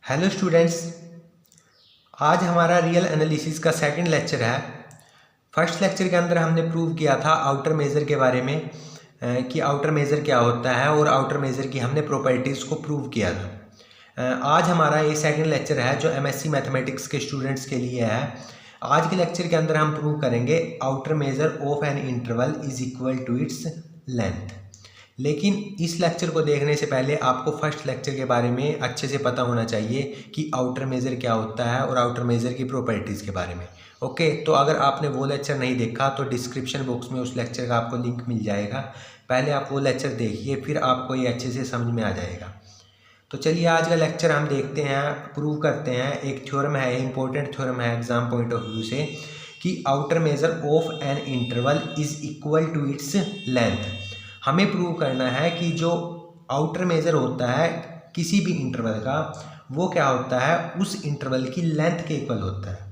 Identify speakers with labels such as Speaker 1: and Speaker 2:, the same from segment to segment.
Speaker 1: Hello students, आज हमारा real analysis का सेकंड लेक्चर है। फर्स्ट लेक्चर के अंदर हमने प्रूव किया था आउटर मेज़र के बारे में कि आउटर मेज़र क्या होता है और आउटर मेज़र की हमने प्रॉपर्टीज़ को प्रूव किया था। आज हमारा ये सेकंड लेक्चर है जो एमएससी मैथमेटिक्स के स्टूडेंट्स के लिए है। आज के लेक्चर के अंदर हम प्रूव करेंगे outer measure of an interval is equal to its length. लेकिन इस लेक्चर को देखने से पहले आपको फर्स्ट लेक्चर के बारे में अच्छे से पता होना चाहिए कि आउटर मेज़र क्या होता है और आउटर मेज़र की प्रॉपर्टीज़ के बारे में। ओके, तो अगर आपने वो लेक्चर नहीं देखा तो डिस्क्रिप्शन बॉक्स में उस लेक्चर का आपको लिंक मिल जाएगा। पहले आप वो लेक्चर देखिए, फिर आपको ये अच्छे से समझ में आ जाएगा। तो चलिए आज का लेक्चर हम देखते हैं, प्रूव करते हैं। एक थ्योरम है, इंपॉर्टेंट थ्योरम है एग्जाम पॉइंट ऑफ व्यू से, कि outer measure of an interval is equal to its length. हमें प्रूव करना है कि जो आउटर मेज़र होता है किसी भी इंटरवल का, वो क्या होता है, उस इंटरवल की लेंथ के इक्वल होता है।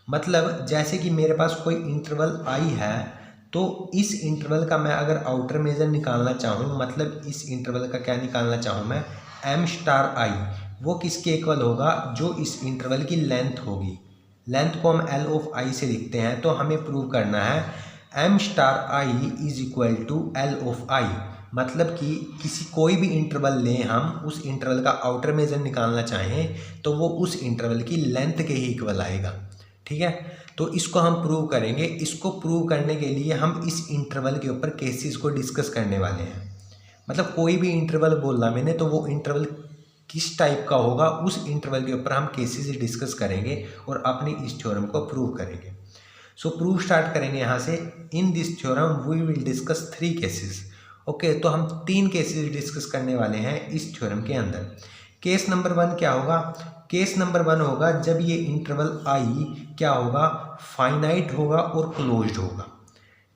Speaker 1: मतलब जैसे कि मेरे पास कोई इंटरवल आई है, तो इस इंटरवल का मैं अगर आउटर मेज़र निकालना चाहूँ, मतलब इस इंटरवल का क्या निकालना चाहूँ मैं, एम स्टार आई, वो किसके इक्वल होगा, जो इस इंटरवल की लेंथ होगी। लेंथ को हम एल ऑफ आई से लिखते हैं। तो हमें प्रूव करना है M star I is equal to L of I. मतलब कि किसी कोई भी इंटरवल लें, हम उस इंटरवल का आउटर मेज़र निकालना चाहें तो वो उस इंटरवल की लेंथ के ही इक्वल आएगा। ठीक है, तो इसको हम प्रूव करेंगे। इसको प्रूव करने के लिए हम इस इंटरवल के ऊपर केसेस को डिस्कस करने वाले हैं। मतलब कोई भी इंटरवल बोला मैंने, तो वो इंटरवल किस टाइप का होगा, उस इंटरवल के ऊपर हम केसेस डिस्कस करेंगे और अपनी इस थ्योरम को प्रूव करेंगे। सो प्रूफ स्टार्ट करेंगे यहाँ से। In this theorem we will discuss 3 cases. Okay, तो हम 3 केसेस डिस्कस करने वाले हैं इस थ्योरम के अंदर। केस नंबर 1 क्या होगा? केस नंबर 1 होगा जब ये इंटरवल आई क्या होगा, फाइनाइट होगा और क्लोज्ड होगा।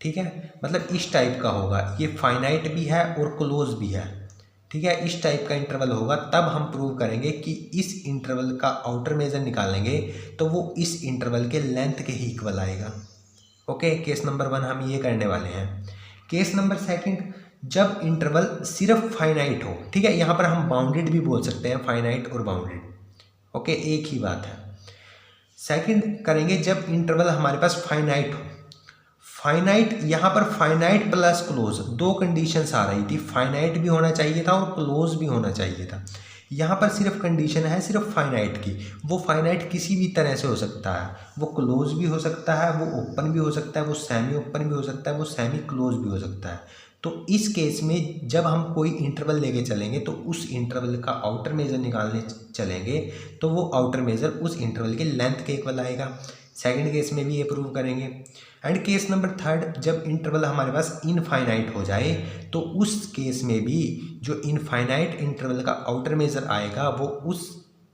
Speaker 1: ठीक है, मतलब इस टाइप का होगा, ये फाइनाइट भी है और क्लोज भी है। ठीक है, इस टाइप का इंटरवल होगा, तब हम प्रूव करेंगे कि इस इंटरवल का आउटर मेज़र निकालेंगे तो वो इस इंटरवल के लेंथ के ही इक्वल आएगा। ओके, केस नंबर 1 हम ये करने वाले हैं। केस नंबर 2, जब इंटरवल सिर्फ फाइनाइट हो। ठीक है, यहाँ पर हम बाउंडेड भी बोल सकते हैं, फाइनाइट और बाउंडेड ओके एक ही बात है। सेकंड करेंगे जब इंटरवल हमारे पास फाइनाइट हो। फाइनाइट, यहाँ पर फाइनाइट प्लस क्लोज, 2 कंडीशंस आ रही थी। फाइनाइट भी होना चाहिए था और क्लोज भी होना चाहिए था। यहाँ पर सिर्फ कंडीशन है सिर्फ फाइनाइट की। वो फाइनाइट किसी भी तरह से हो सकता है, वो क्लोज भी हो सकता है, वो ओपन भी हो सकता है, वो सेमी ओपन भी हो सकता है, वो सेमी क्लोज भी हो सकता है। तो इस केस में जब हम कोई इंटरवल लेके चलेंगे तो उस इंटरवल का आउटर मेज़र निकालने चलेंगे तो वो आउटर मेज़र उस इंटरवल के लेंथ के इक्वल आएगा। सेकंड केस में भी ये प्रूव करेंगे। एंड केस नंबर 3, जब इंटरवल हमारे पास इनफाइनाइट हो जाए तो उस केस में भी जो इनफाइनाइट इंटरवल का आउटर मेज़र आएगा वो उस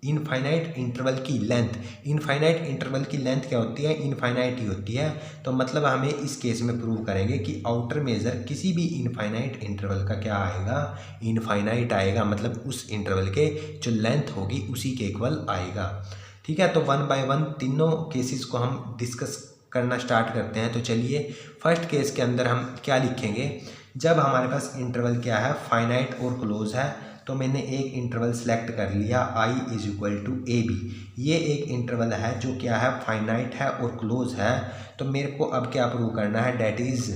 Speaker 1: इनफाइनाइट इंटरवल की लेंथ, इनफाइनाइट इंटरवल की लेंथ क्या होती है, इनफाइनाइट ही होती है। तो मतलब हमें इस केस में प्रूव करेंगे कि आउटर मेज़र किसी भी इनफाइनाइट इंटरवल का क्या आएगा, इनफाइनाइट आएगा। मतलब उस इंटरवल के जो लेंथ होगी उसी के इक्वल आएगा। ठीक है, तो 1 बाय 1 तीनों केसेस को हम डिस्कस करना स्टार्ट करते हैं। तो चलिए, फर्स्ट केस के अंदर हम क्या लिखेंगे, जब हमारे पास इंटरवल क्या है, फाइनाइट और क्लोज है। तो मैंने एक इंटरवल सेलेक्ट कर लिया, i is equal to A B. ये एक इंटरवल है जो क्या है, फाइनाइट है और क्लोज है। तो मेरे को अब क्या प्रूव करना है, डैट इज़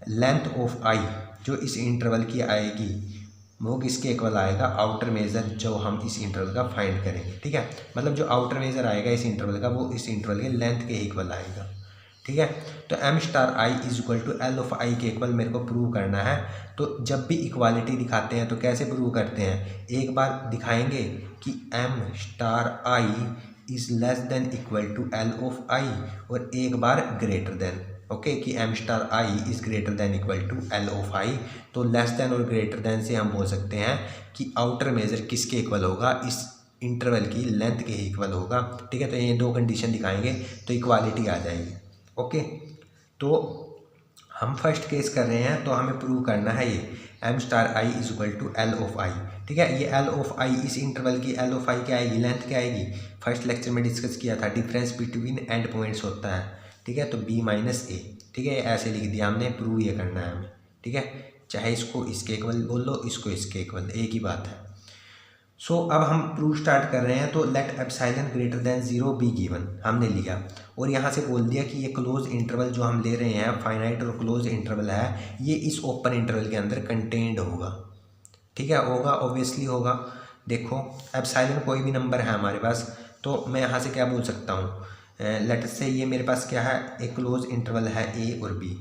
Speaker 1: लेंथ ऑफ आई जो इस इंटरवल की आएगी वो किसके इक्वल आएगा, आउटर मेज़र जो हम इस इंटरवल का फाइंड करेंगे। ठीक है, मतलब जो आउटर मेज़र आएगा इस इंटरवल का वो इस इंटरवल के लेंथ के इक्वल आएगा। ठीक है, तो M star I is equal to L of I के इक्वल मेरे को प्रूव करना है। तो जब भी इक्वालिटी दिखाते हैं तो कैसे प्रूव करते हैं, एक बार दिखाएंगे कि M star I is less than equal to L of I और एक बार ग्रेटर देन। ओके, कि M star I is greater than equal to L of I. तो लेस देन और ग्रेटर देन से हम बोल सकते हैं कि आउटर मेज़र किसके इक्वल होगा, इस इंटरवल की लेंथ के इक्वल होगा। ठीक है, तो ये 2 कंडीशन दिखाएंगे तो इक्वालिटी आ जाएगी। ओके, तो हम फर्स्ट केस कर रहे हैं, तो हमें प्रूव करना है ये M star I is equal to L of I. ठीक है, ये एल ऑफ आई, इस इंटरवल की एल ऑफ आई क्या आएगी, लेंथ क्या आएगी, फर्स्ट लेक्चर में डिस्कस किया था, डिफरेंस बिटवीन एंड पॉइंट्स होता है। ठीक है, तो बी माइनस ए। ठीक है, ऐसे लिख दिया हमने, प्रूव ये करना है हमें। ठीक है, चाहे इसको इसके इक्वल बोल लो, इसको इसके इक्वल, एक ही बात है। सो अब हम प्रूफ स्टार्ट कर रहे हैं। तो let epsilon greater than 0 B given हमने लिया और यहाँ से बोल दिया कि ये क्लोज इंटरवल जो हम ले रहे हैं फाइनाइट और क्लोज इंटरवल है, ये इस ओपन इंटरवल के अंदर कंटेन्ड होगा। ठीक है, होगा, ऑब्वियसली होगा। देखो एप्सिलॉन कोई भी नंबर है हमारे पास, तो मैं यहाँ से क्या बोल सकता हूँ, लेट्स से ये मेरे पास क्या है, एक क्लोज इंटरवल है ए और बी।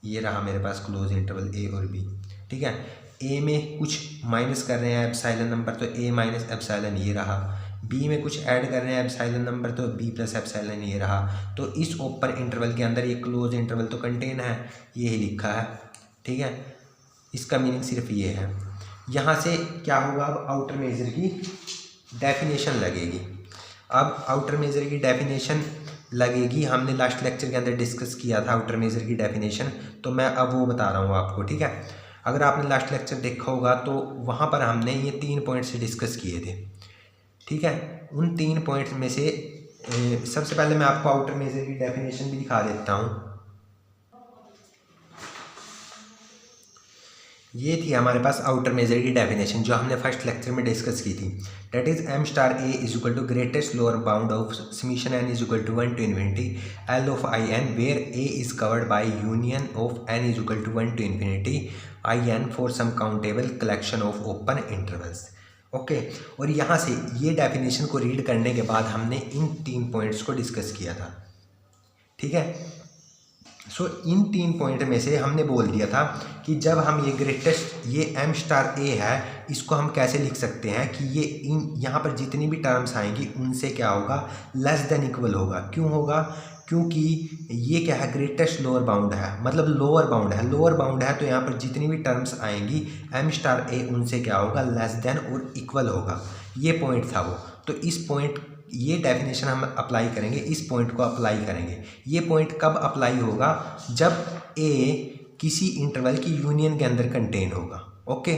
Speaker 1: ये रहा मेरे पास क्लोज इंटरवल ए और बी। ठीक है, ए में कुछ माइनस कर रहे हैं एप्सिलॉन नंबर, तो ए माइनस एप्सिलॉन ये रहा। बी में कुछ ऐड कर रहे हैं एप्सिलॉन नंबर, तो बी प्लस एप्सिलॉन ये रहा। तो इस ओपन इंटरवल के अंदर ये क्लोज इंटरवल तो कंटेन है, ये ही लिखा है। ठीक है, इसका मीनिंग सिर्फ ये है। यहाँ से क्या होगा, अब आउटर मेजर की डेफिनेशन लगेगी। अब आउटर मेजर की डेफिनेशन लगेगी, हमने लास्ट लेक्चर के अंदर डिस्कस किया था आउटर मेजर की डेफिनेशन, तो मैं अब वो बता रहा हूँ आपको। ठीक है, अगर आपने लास्ट लेक्चर देखा होगा तो वहाँ पर हमने ये 3 पॉइंट्स डिस्कस किए थे। ठीक है, उन 3 पॉइंट्स में से सबसे पहले मैं आपको आउटर मेजर की डेफिनेशन भी दिखा देता हूँ। ये थी हमारे पास आउटर मेजर की डेफिनेशन जो हमने फर्स्ट लेक्चर में डिस्कस की थी। That is M star A is equal to greatest lower bound of summation N is equal to 1 to infinity L of I N where A is covered by union of N is equal to 1 to infinity I N for some countable collection of open intervals. Okay, और यहाँ से ये definition को read करने के बाद हमने इन 3 points को डिस्कस किया था। ठीक है, सो इन 3 पॉइंट में से हमने बोल दिया था कि जब हम ये ग्रेटेस्ट ये एम स्टार ए है, इसको हम कैसे लिख सकते हैं कि ये इन यहाँ पर जितनी भी टर्म्स आएंगी उनसे क्या होगा, लेस देन इक्वल होगा। क्यों होगा, क्योंकि ये क्या है, ग्रेटेस्ट लोअर बाउंड है, मतलब लोअर बाउंड है। लोअर बाउंड है तो यहाँ पर जितनी भी टर्म्स आएंगी एम स्टार ए उनसे क्या होगा, लेस देन और इक्वल होगा। ये पॉइंट था वो। तो इस पॉइंट ये डेफिनेशन हम अप्लाई करेंगे, इस पॉइंट को अप्लाई करेंगे। ये पॉइंट कब अप्लाई होगा, जब ए किसी इंटरवल की यूनियन के अंदर कंटेन होगा। ओके,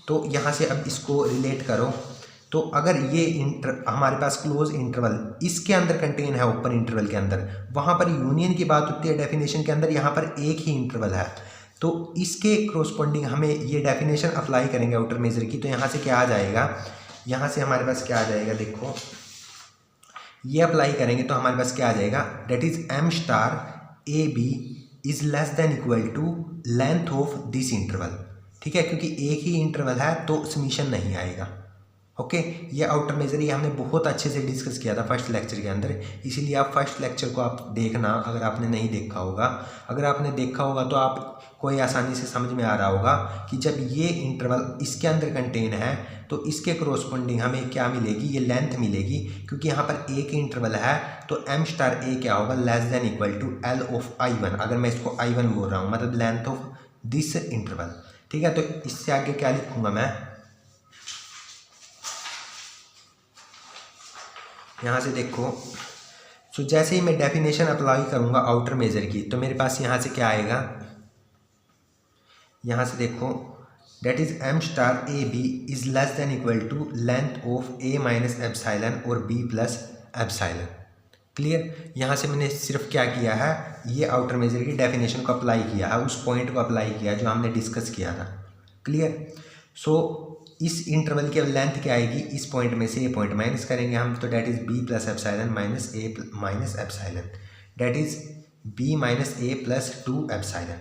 Speaker 1: तो यहाँ से अब इसको रिलेट करो। तो अगर ये हमारे पास क्लोज इंटरवल इसके अंदर कंटेन है, ओपन इंटरवल के अंदर, वहाँ पर यूनियन की बात होती है डेफिनेशन के अंदर, यहाँ पर एक ही इंटरवल है, तो इसके क्रोस्पॉन्डिंग हमें ये डेफिनेशन अप्लाई करेंगे आउटर मेजर की। तो यहाँ से क्या आ जाएगा, यहाँ से हमारे पास क्या आ जाएगा, देखो ये अप्लाई करेंगे तो हमारे पास क्या आ जाएगा, that is M star A B is less than equal to length of this interval. ठीक है, क्योंकि एक ही इंटरवल है तो समीशन नहीं आएगा। ओके, ये आउटर मेजर ये हमने बहुत अच्छे से डिस्कस किया था फर्स्ट लेक्चर के अंदर, इसीलिए आप फर्स्ट लेक्चर को आप देखना अगर आपने नहीं देखा होगा। अगर आपने देखा होगा तो आप कोई आसानी से समझ में आ रहा होगा कि जब ये इंटरवल इसके अंदर कंटेन है तो इसके क्रोस्पॉन्डिंग हमें क्या मिलेगी, ये लेंथ मिलेगी। क्योंकि यहाँ पर एक ही इंटरवल है तो एम स्टार ए क्या होगा, less than equal to L of I one. अगर मैं इसको आई वन बोल रहा हूँ मतलब लेंथ ऑफ दिस इंटरवल। ठीक है, तो इससे आगे क्या लिखूँगा मैं, यहाँ से देखो। सो जैसे ही मैं डेफिनेशन अप्लाई करूँगा आउटर मेजर की तो मेरे पास यहाँ से क्या आएगा, यहाँ से देखो that is M star A B is less than equal to length of A minus epsilon और बी प्लस एप्सिलॉन। क्लियर, यहाँ से मैंने सिर्फ क्या किया है, ये आउटर मेजर की डेफिनेशन को अप्लाई किया है, उस पॉइंट को अप्लाई किया जो हमने डिस्कस किया था। क्लियर, सो इस इंटरवल की लेंथ क्या आएगी, इस पॉइंट में से ये पॉइंट माइनस करेंगे हम, तो that is B plus epsilon minus A minus epsilon, that is B minus A plus 2 epsilon.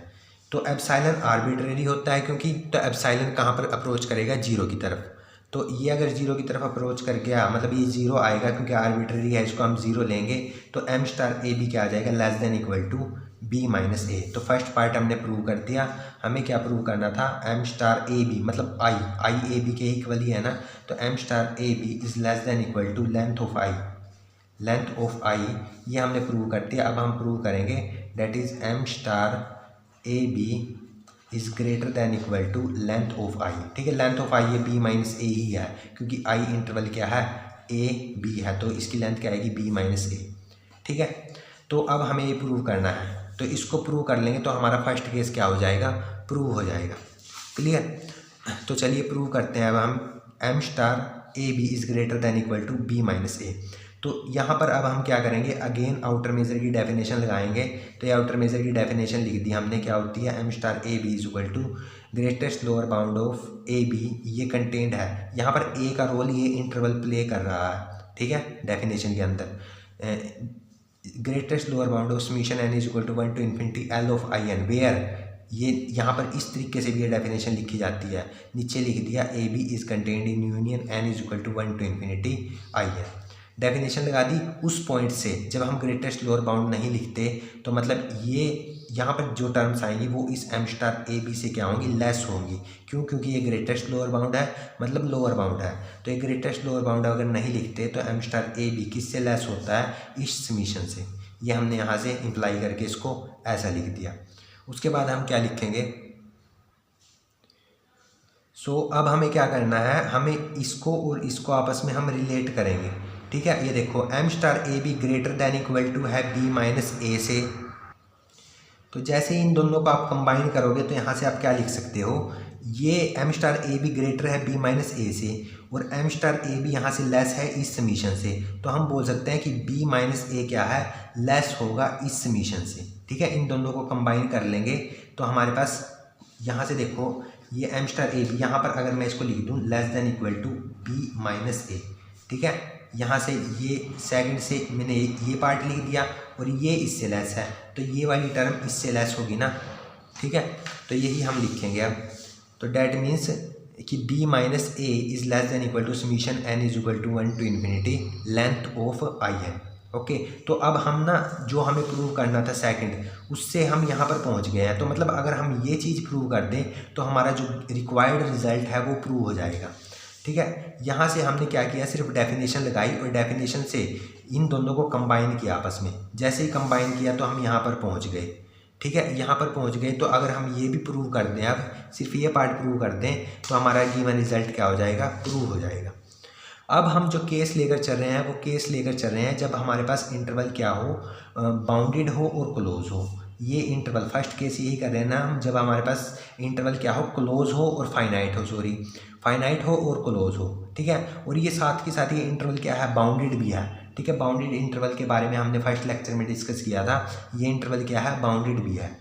Speaker 1: तो एप्सिलॉन आर्बिट्रेरी होता है क्योंकि, तो एप्सिलॉन कहाँ पर अप्रोच करेगा, 0 की तरफ। तो ये अगर 0 की तरफ अप्रोच कर गया मतलब ये 0 आएगा क्योंकि आर्बिट्रेरी है, इसको हम 0 लेंगे तो एम स्टार ए बी क्या आ जाएगा, less than equal to B minus A. तो फर्स्ट पार्ट हमने प्रूव कर दिया। हमें क्या प्रूव करना था, एम स्टार ए बी मतलब आई ए बी के इक्वल ही है ना, तो M star A B is less than equal to length of I, ये हमने प्रूव कर दिया। अब हम प्रूव करेंगे that is M star A B is greater than equal to length of I. ठीक है, लेंथ ऑफ आई ये बी माइनस ए ही है क्योंकि आई इंटरवल क्या है, ए बी है, तो इसकी लेंथ क्या आएगी, बी माइनस ए। ठीक है, तो अब हमें ये प्रूव करना है, तो इसको प्रूव कर लेंगे तो हमारा फर्स्ट केस क्या हो जाएगा, प्रूव हो जाएगा। क्लियर, तो चलिए प्रूव करते हैं। अब हम M star A B is greater than equal to B minus A. तो यहाँ पर अब हम क्या करेंगे, अगेन आउटर मेजर की डेफिनेशन लगाएंगे। तो ये आउटर मेजर की डेफिनेशन लिख दी हमने, क्या होती है, M star A B is equal to greatest lower bound of A B ये कंटेंट है, यहाँ पर ए का रोल ये इंटरवल प्ले कर रहा है, ठीक है, डेफिनेशन के अंदर। Greatest lower bound of summation N is equal to 1 to infinity L of I N, where ये यहाँ पर इस तरीके से भी ये डेफिनेशन लिखी जाती है, नीचे लिख दिया A B is contained in union N is equal to 1 to infinity I N. Definition लगा दी उस पॉइंट से जब हम ग्रेटेस्ट लोअर बाउंड नहीं लिखते, तो मतलब ये यहाँ पर जो टर्म्स आएंगी वो इस एम स्टार ए बी से क्या होंगी, लेस होंगी। क्यों? क्योंकि ये ग्रेटेस्ट लोअर बाउंड है, मतलब लोअर बाउंड है, तो ये ग्रेटेस्ट लोअर बाउंड अगर नहीं लिखते तो एम स्टार ए बी किससे लेस होता है, इस समीशन से। ये हमने यहाँ से इम्प्लाई करके इसको ऐसा लिख दिया। उसके बाद हम क्या लिखेंगे, अब हमें क्या करना है, हमें इसको और इसको आपस में हम रिलेट करेंगे, ठीक है। ये देखो M star A B greater than equal to है बी माइनस ए से, तो जैसे इन दोनों को आप कंबाइन करोगे तो यहाँ से आप क्या लिख सकते हो, ये M star A B greater है बी माइनस ए से और एम स्टार ए बी यहाँ से लेस है इस समीशन से, तो हम बोल सकते हैं कि बी माइनस ए क्या है, लेस होगा इस समीशन से, ठीक है। इन दोनों को कंबाइन कर लेंगे तो हमारे पास यहाँ से देखो ये एम स्टार ए बी, यहाँ पर अगर मैं इसको लिख दूँ less than equal to B minus A, ठीक है। यहाँ से ये सेकंड से मैंने ये पार्ट लिख दिया और ये इससे लेस है, तो ये वाली टर्म इससे लेस होगी ना, ठीक है। तो यही हम लिखेंगे अब, तो डैट मीन्स कि b minus A is less than equal to summation n is equal to 1 to infinity length of I N. Okay, तो अब हम ना जो हमें प्रूव करना था सेकंड, उससे हम यहाँ पर पहुँच गए हैं। तो मतलब अगर हम ये चीज़ प्रूव कर दें तो हमारा जो रिक्वायर्ड रिजल्ट है वो प्रूव हो जाएगा, ठीक है। यहाँ से हमने क्या किया, सिर्फ डेफिनेशन लगाई और डेफिनेशन से इन दोनों को कंबाइन किया आपस में। जैसे ही कंबाइन किया तो हम यहाँ पर पहुँच गए, ठीक है। यहाँ पर पहुँच गए तो अगर हम ये भी प्रूव कर दें, अब सिर्फ ये पार्ट प्रूव कर दें तो हमारा गिवन रिजल्ट क्या हो जाएगा, प्रूव हो जाएगा। अब हम जो केस लेकर चल रहे हैं वो केस लेकर चल रहे हैं जब हमारे पास इंटरवल क्या हो, बाउंडेड हो और क्लोज हो। ये इंटरवल फर्स्ट केस यही कर रहे हैं ना हम, जब हमारे पास इंटरवल क्या हो, क्लोज हो और फाइनाइट हो, फाइनाइट हो और क्लोज हो, ठीक है। और ये साथ के साथ ये इंटरवल क्या है, बाउंडेड भी है, ठीक है। बाउंडेड इंटरवल के बारे में हमने फर्स्ट लेक्चर में डिस्कस किया था, ये इंटरवल क्या है, बाउंडेड भी है।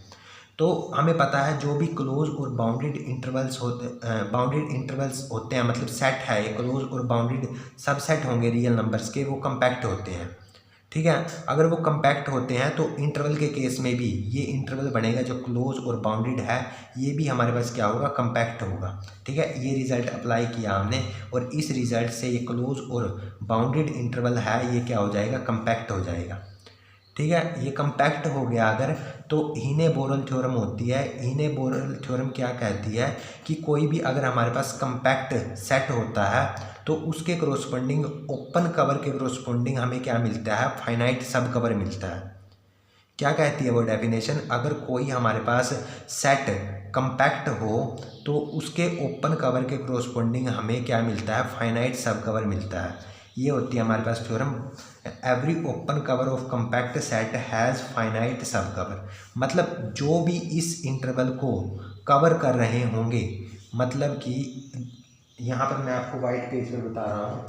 Speaker 1: तो हमें पता है जो भी क्लोज और बाउंडेड इंटरवल्स होते हैं, मतलब सेट है ये, क्लोज और बाउंडेड सब सेट होंगे रियल नंबर्स के, वो कम्पैक्ट होते हैं, ठीक है। अगर वो कम्पैक्ट होते हैं तो इंटरवल के केस में भी ये इंटरवल बनेगा जो क्लोज और बाउंडेड है, ये भी हमारे पास क्या होगा, कम्पैक्ट होगा, ठीक है। ये रिज़ल्ट अप्लाई किया हमने और इस रिज़ल्ट से ये क्लोज और बाउंडेड इंटरवल है ये क्या हो जाएगा, कम्पैक्ट हो जाएगा, ठीक है। ये कम्पैक्ट हो गया अगर, तो हीने-बोरल थ्योरम होती है। हीने-बोरल थ्योरम क्या कहती है कि कोई भी अगर हमारे पास कम्पैक्ट सेट होता है तो उसके कोरोस्पोंडिंग ओपन कवर के कोरोस्पोंडिंग हमें क्या मिलता है, फाइनाइट सब कवर मिलता है। क्या कहती है वो डेफिनेशन, अगर कोई हमारे पास सेट कम्पैक्ट हो तो उसके ओपन कवर के कोरोस्पोंडिंग हमें क्या मिलता है, फाइनाइट सब कवर मिलता है। ये होती है हमारे पास theorem, every open cover of compact set has finite sub cover. मतलब जो भी इस इंटरवल को कवर कर रहे होंगे, मतलब कि यहाँ पर मैं आपको वाइट पेज पर बता रहा हूँ,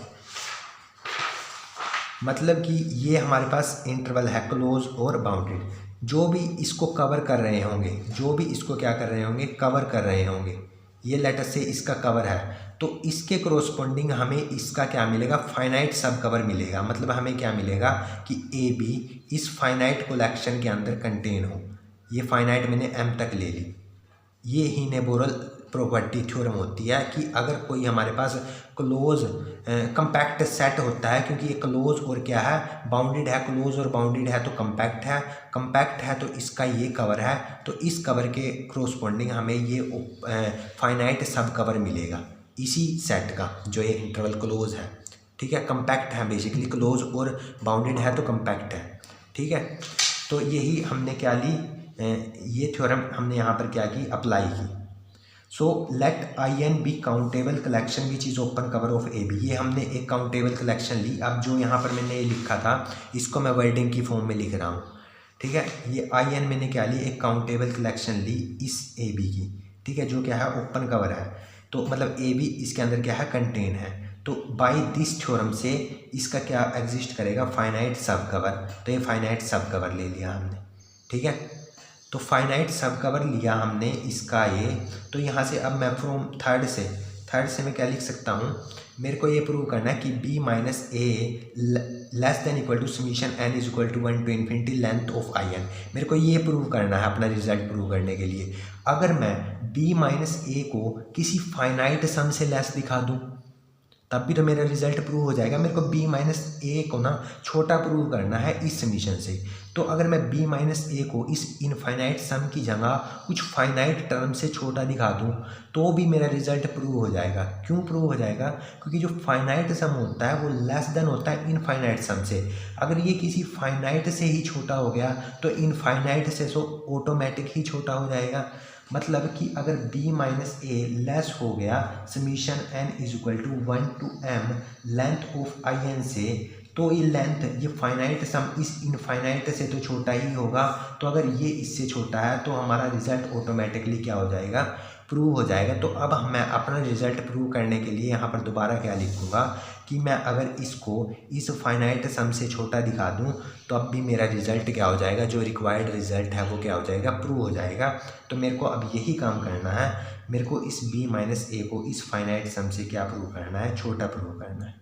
Speaker 1: मतलब कि ये हमारे पास इंटरवल है क्लोज और बाउंडेड, जो भी इसको कवर कर रहे होंगे, जो भी इसको क्या कर रहे होंगे, कवर कर रहे होंगे, ये लेटर से इसका कवर है, तो इसके कोरोस्पोंडिंग हमें इसका क्या मिलेगा, फाइनाइट सब कवर मिलेगा। मतलब हमें क्या मिलेगा कि ए बी इस फाइनाइट कलेक्शन के अंदर कंटेन हो। ये फाइनाइट मैंने एम तक ले ली। ये हीने-बोरल प्रॉपर्टी थ्योरम होती है कि अगर कोई हमारे पास क्लोज कम्पैक्ट सेट होता है, क्योंकि ये क्लोज और क्या है, बाउंडेड है, क्लोज और बाउंडेड है तो कम्पैक्ट है तो इसका ये कवर है, तो इस कवर के कोरोस्पोंडिंग हमें ये फाइनाइट सब कवर मिलेगा इसी सेट का, जो ये इंटरवल क्लोज है, ठीक है। कम्पैक्ट है बेसिकली, क्लोज और बाउंडेड है तो कम्पैक्ट है, ठीक है। तो यही हमने क्या ली, ये थ्योरम हमने यहाँ पर क्या की, अप्लाई की। So let I N be countable collection which is open cover of A B. ये हमने एक काउंटेबल कलेक्शन ली। अब जो यहाँ पर मैंने लिखा था इसको मैं वर्डिंग की फॉर्म में लिख रहा हूँ, ठीक है। ये आई एन मैंने क्या ली, एक काउंटेबल कलेक्शन ली इस ए बी की, ठीक है, जो क्या है, ओपन कवर है, तो मतलब ए बी इसके अंदर क्या है, कंटेन है। तो बाय दिस थ्योरम से इसका क्या एग्जिस्ट करेगा, फाइनाइट सब कवर। तो ये फाइनाइट सब कवर ले लिया हमने, ठीक है। तो फाइनाइट सब कवर लिया हमने इसका ये। तो यहाँ से अब मैं फ्रॉम थर्ड से मैं क्या लिख सकता हूँ, मेरे को ये प्रूव करना है कि b minus A less than equal to summation n is equal to 1 to infinity length of I N. मेरे को ये प्रूव करना है अपना रिजल्ट प्रूव करने के लिए। अगर मैं b माइनस ए को किसी फाइनाइट सम से लेस दिखा दूँ तब भी तो मेरा रिजल्ट प्रूव हो जाएगा। मेरे को b माइनस ए को ना छोटा प्रूव करना है इस समीशन से। तो अगर मैं b माइनस ए को इस इनफाइनाइट सम की जगह कुछ फाइनाइट टर्म से छोटा दिखा दूँ तो भी मेरा रिजल्ट प्रूव हो जाएगा। क्यों प्रूव हो जाएगा? क्योंकि जो फाइनाइट सम होता है वो लेस देन होता है इनफाइनाइट सम से। अगर ये किसी फाइनाइट से ही छोटा हो गया तो इनफाइनाइट से तो ऑटोमेटिक ही छोटा हो जाएगा। मतलब कि अगर b माइनस ए लेस हो गया summation n is equal to 1 to m length of I N से, तो ये लेंथ ये फाइनाइट सम इस इनफाइनाइट से तो छोटा ही होगा। तो अगर ये इससे छोटा है तो हमारा रिजल्ट ऑटोमेटिकली क्या हो जाएगा? प्रूव हो जाएगा। तो अब मैं अपना रिजल्ट प्रूव करने के लिए यहाँ पर दोबारा क्या लिखूँगा कि मैं अगर इसको इस फाइनाइट सम से छोटा दिखा दूँ तो अब भी मेरा रिज़ल्ट क्या हो जाएगा, जो रिक्वायर्ड रिज़ल्ट है वो क्या हो जाएगा? प्रूव हो जाएगा। तो मेरे को अब यही काम करना है, मेरे को इस b माइनस ए को इस फाइनाइट सम से क्या प्रूव करना है? छोटा प्रूव करना है।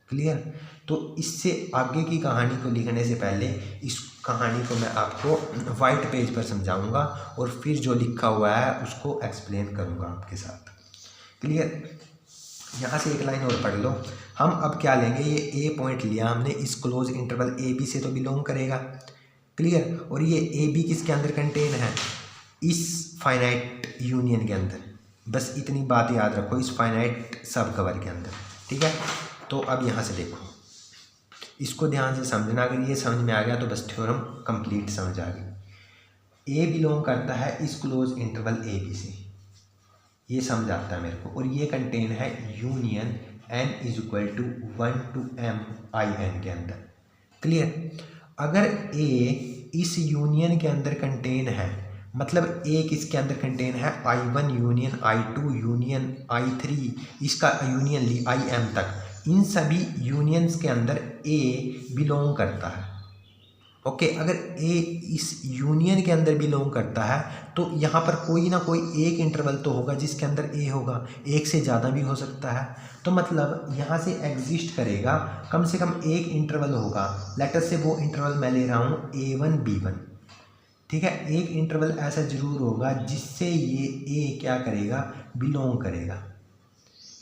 Speaker 1: क्लियर? तो इससे आगे की कहानी को लिखने से पहले इस कहानी को मैं आपको वाइट पेज पर समझाऊंगा और फिर जो लिखा हुआ है उसको एक्सप्लेन करूंगा आपके साथ। क्लियर? यहाँ से एक लाइन और पढ़ लो। हम अब क्या लेंगे, ये ए पॉइंट लिया हमने, इस क्लोज इंटरवल ए बी से तो बिलोंग करेगा। क्लियर? और ये ए बी किसके अंदर कंटेन है? इस फाइनाइट यूनियन के अंदर। बस इतनी बात याद रखो, इस फाइनाइट सब कवर के अंदर। ठीक है? तो अब यहाँ से देखो, इसको ध्यान से समझना। अगर ये समझ में आ गया तो बस थ्योरम कंप्लीट समझ आ गई। ए बिलोंग करता है इस क्लोज इंटरवल ए बी से, ये समझ आता है मेरे को। और ये कंटेन है union n is equal to 1 to m I n के अंदर। क्लियर? अगर a इस यूनियन के अंदर कंटेन है, मतलब a किसके अंदर कंटेन है? i1 union i2 union i3, इसका यूनियन ली im तक। इन सभी यूनियंस के अंदर a बिलोंग करता है। ओके, अगर a इस यूनियन के अंदर बिलोंग करता है तो यहाँ पर कोई ना कोई एक इंटरवल तो होगा जिसके अंदर a होगा, एक से ज़्यादा भी हो सकता है। तो मतलब यहाँ से एग्जिस्ट करेगा कम से कम एक इंटरवल होगा। लेटर से वो इंटरवल मैं ले रहा हूँ a1 b1। ठीक है? एक इंटरवल ऐसा ज़रूर होगा जिससे ये a क्या करेगा? बिलोंग करेगा।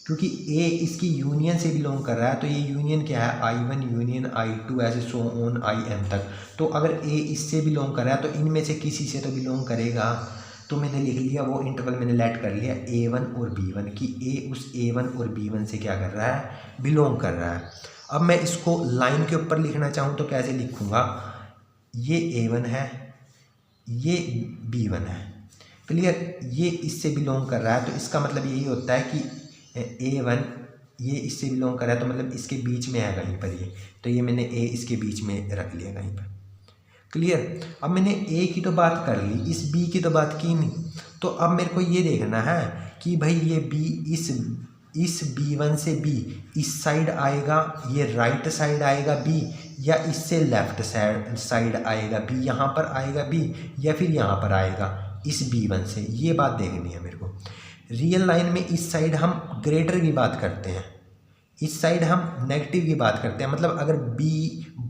Speaker 1: क्योंकि a इसकी यूनियन से बिलोंग कर रहा है, तो ये यूनियन क्या है? i1 यूनियन i2 ऐसे सो ऑन im तक। तो अगर a इससे बिलोंग कर रहा है तो इनमें से किसी से तो बिलोंग करेगा। तो मैंने लिख लिया, वो इंटरवल मैंने लेट कर लिया a1 और b1 कि a उस a1 और b1 से क्या कर रहा है? बिलोंग कर रहा है। अब मैं इसको लाइन के ऊपर लिखना चाहूँ तो कैसे लिखूँगा? ये a1 है, ये b1 है। क्लियर? ये इससे बिलोंग कर रहा है तो इसका मतलब यही होता है कि a1 ये इससे बिलोंग कर रहा है तो मतलब इसके बीच में है कहीं पर ये। तो ये मैंने a इसके बीच में रख लिया कहीं पर। क्लियर? अब मैंने a की तो बात कर ली, इस b की तो बात की नहीं। तो अब मेरे को ये देखना है कि भाई ये b इस b1 से b इस साइड आएगा, ये राइट साइड आएगा b, या इससे लेफ्ट साइड आएगा b, यहाँ पर आएगा b, या फिर यहाँ पर आएगा इस b1 से। ये बात देखनी है मेरे को। रियल लाइन में इस साइड हम ग्रेटर की बात करते हैं, इस साइड हम नेगेटिव की बात करते हैं। मतलब अगर b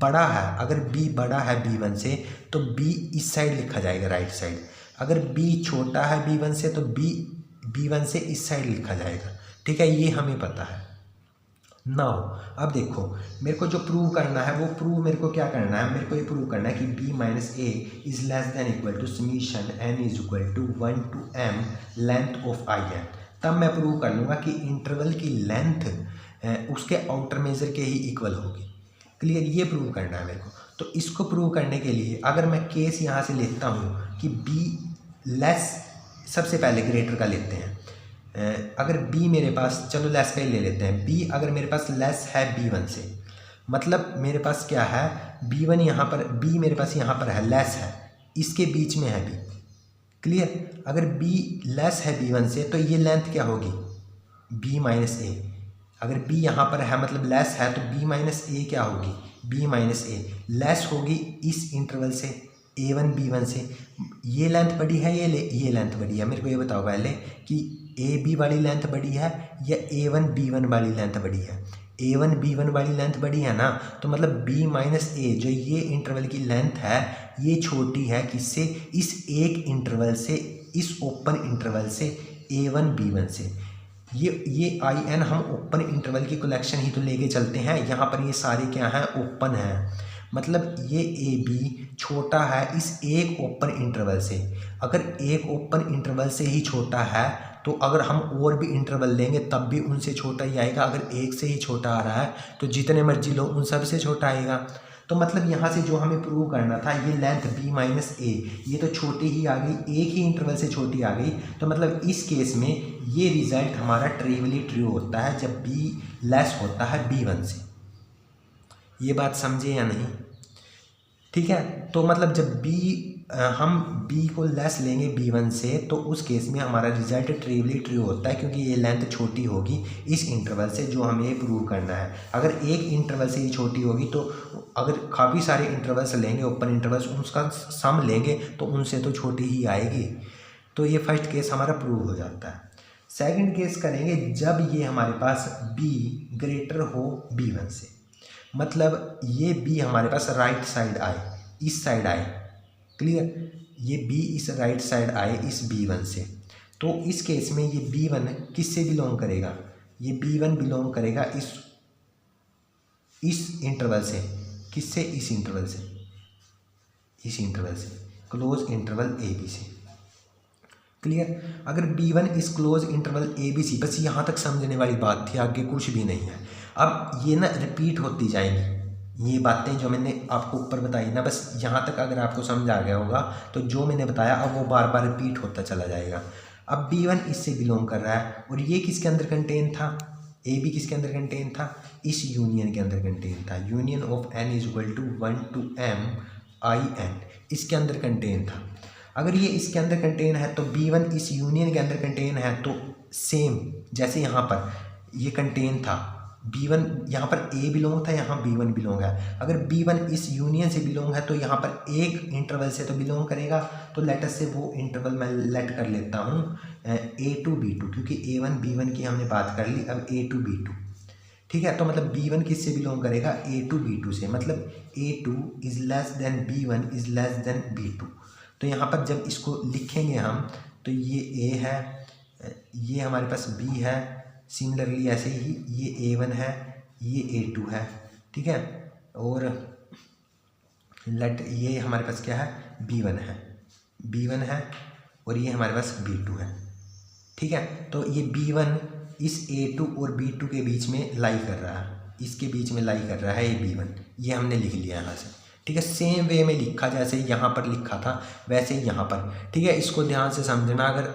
Speaker 1: बड़ा है, अगर b बड़ा है b1 से तो b इस साइड लिखा जाएगा, राइट साइड। अगर b छोटा है b1 से तो b1 से इस साइड लिखा जाएगा। ठीक है? ये हमें पता है। नाउ अब देखो, मेरे को जो प्रूव करना है वो प्रूव मेरे को क्या करना है? मेरे को ये प्रूव करना है कि b minus A is less than equal to summation n is equal to 1 to m length of I N. तब मैं प्रूव कर लूँगा कि इंटरवल की लेंथ उसके आउटर मेजर के ही इक्वल होगी। क्लियर? ये प्रूव करना है मेरे को। तो इसको प्रूव करने के लिए अगर मैं केस यहाँ से लेता हूँ कि b लेस, सबसे पहले ग्रेटर का लेते हैं। अगर b मेरे पास, चलो लेस का ही ले लेते हैं, b अगर मेरे पास लेस है b1 से, मतलब मेरे पास क्या है? b1 यहाँ पर, b मेरे पास यहाँ पर है, लेस है, इसके बीच में है b। क्लियर? अगर b लेस है b1 से तो ये लेंथ क्या होगी? b माइनस ए। अगर b यहाँ पर है मतलब लेस है तो b माइनस ए क्या होगी? b minus A. लेस होगी इस इंटरवल से A1 B1 से ये लेंथ बड़ी है, ये लेंथ बड़ी है। मेरे को ये बताओ पहले कि AB वाली लेंथ बड़ी है या A1 B1 वाली लेंथ बड़ी है। A1 B1 वाली लेंथ बड़ी है ना, तो मतलब B माइनस A जो ये इंटरवल की लेंथ है ये छोटी है किससे, इस एक इंटरवल से, इस ओपन इंटरवल से A1 B1 से। ये IN हम ओपन इंटरवल की कलेक्शन ही तो लेके चलते हैं। यहाँ पर ये सारे क्या हैं, ओपन हैं। मतलब ये AB छोटा है इस एक ओपन इंटरवल से। अगर एक ओपन इंटरवल से ही छोटा है तो अगर हम और भी इंटरवल लेंगे तब भी उनसे छोटा ही आएगा। अगर एक से ही छोटा आ रहा है तो जितने मर्जी लो उन सब से छोटा आएगा। तो मतलब यहाँ से जो हमें प्रूव करना था, ये लेंथ B माइनस A ये तो छोटी ही आ गई, एक ही इंटरवल से छोटी आ गई। तो मतलब इस केस में ये रिजल्ट हमारा ट्रिवियली ट्रू होता है जब B लेस होता है B1 से। ये बात समझे या नहीं? ठीक है, तो मतलब जब हम B को लेस लेंगे B1 से तो उस केस में हमारा रिजल्ट ट्रिवियली ट्रू होता है, क्योंकि ये लेंथ छोटी होगी इस इंटरवल से जो हमें प्रूव करना है। अगर एक इंटरवल से ही छोटी होगी तो अगर काफ़ी सारे इंटरवल्स लेंगे, ओपन इंटरवल्स, उसका सम लेंगे तो उनसे तो छोटी ही आएगी। तो ये फर्स्ट केस हमारा प्रूव हो जाता है। सेकंड केस करेंगे जब ये हमारे पास B ग्रेटर हो B1 से। मतलब ये B हमारे पास राइट साइड आए, इस साइड आए, क्लियर, ये B इस राइट साइड आए इस B1 से। तो इस केस में ये B1 किससे बिलोंग करेगा, ये B1 बिलोंग करेगा इस इंटरवल से। किससे, इस इंटरवल से, इस इंटरवल से, क्लोज इंटरवल AB से। क्लियर, अगर B1 इस क्लोज इंटरवल ABC, बस यहाँ तक समझने वाली बात थी, आगे कुछ भी नहीं है। अब ये ना रिपीट होती जाएंगी ये बातें जो मैंने आपको ऊपर बताई ना, बस यहाँ तक अगर आपको समझ आ गया होगा तो जो मैंने बताया अब वो बार बार रिपीट होता चला जाएगा। अब B1 इससे बिलोंग कर रहा है और ये किसके अंदर कंटेन था, AB किसके अंदर कंटेन था, इस यूनियन के अंदर कंटेन था। Union of N is equal to 1 to M IN इसके अंदर कंटेन था। अगर ये इसके अंदर कंटेन है तो B1 इस यूनियन के अंदर कंटेन है, तो सेम जैसे यहाँ पर ये कंटेन था, B1 यहाँ पर A बिलोंग था, यहाँ B1 बिलोंग है। अगर B1 इस यूनियन से बिलोंग है तो यहाँ पर एक इंटरवल से तो बिलोंग करेगा। तो लेटर से वो इंटरवल मैं लेट कर लेता हूँ A to B2, क्योंकि A1 B1 की हमने बात कर ली, अब A to B2। ठीक है, तो मतलब B1 किससे बिलोंग करेगा, A to B2 से। मतलब A2 is less than B1 is less then B2। तो यहाँ पर जब इसको लिखेंगे हम तो ये A है, ये हमारे पास B है, सिमिलरली ऐसे ही ये A1 है, ये A2 है। ठीक है, और ये हमारे पास क्या है, B1 है, B1 है, और ये हमारे पास B2 है। ठीक है, तो ये B1 इस A2 और B2 के बीच में लाई कर रहा है, इसके बीच में लाई कर रहा है ये B1, ये हमने लिख लिया यहाँ से। ठीक है, सेम वे में लिखा जैसे यहाँ पर लिखा था वैसे ही यहाँ पर। ठीक है, इसको ध्यान से समझना। अगर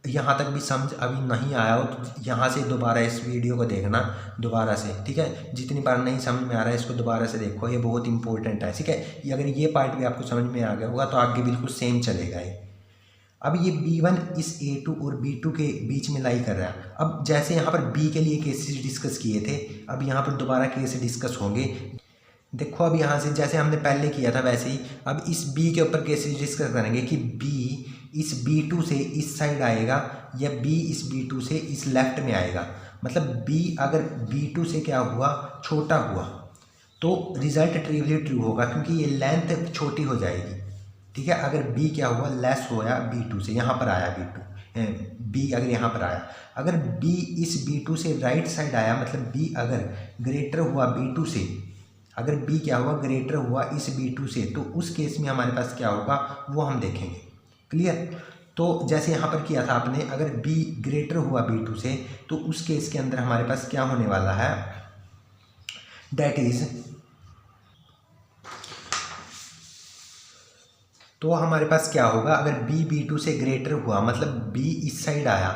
Speaker 1: यहाँ तक भी समझ अभी नहीं आया हो तो यहाँ से दोबारा इस वीडियो को देखना दोबारा से। ठीक है, जितनी बार नहीं समझ में आ रहा है इसको दोबारा से देखो, ये बहुत इंपॉर्टेंट है। ठीक है, अगर ये पार्ट भी आपको समझ में आ गया होगा तो आगे बिल्कुल सेम चलेगा ये। अब ये B1 इस A2 और B2 के बीच में लाई कर रहा है। अब जैसे यहाँ पर B के लिए केसेस डिस्कस किए थे, अब यहाँ पर दोबारा केस डिस्कस होंगे। देखो अब यहाँ से जैसे हमने पहले किया था वैसे ही अब इस B के ऊपर केसेस डिस्कस करेंगे कि B इस B2 से इस साइड आएगा या B इस B2 से इस लेफ्ट में आएगा। मतलब B अगर B2 से क्या हुआ, छोटा हुआ, तो रिजल्ट ट्रिवियली ट्रू होगा, क्योंकि ये लेंथ छोटी हो जाएगी। ठीक है, अगर B क्या हुआ, लेस होया B2 से, यहाँ पर आया B अगर यहाँ पर आया, अगर B इस B2 से राइट साइड आया, मतलब B अगर ग्रेटर हुआ B2 से, अगर B क्या हुआ, ग्रेटर हुआ इस B2 से, तो उस केस में हमारे पास क्या होगा वो हम देखेंगे। क्लियर, तो जैसे यहाँ पर किया था आपने, अगर B ग्रेटर हुआ B2 से तो उस केस के अंदर हमारे पास क्या होने वाला है, दैट इज, तो हमारे पास क्या होगा, अगर B B2 से ग्रेटर हुआ, मतलब B इस साइड आया,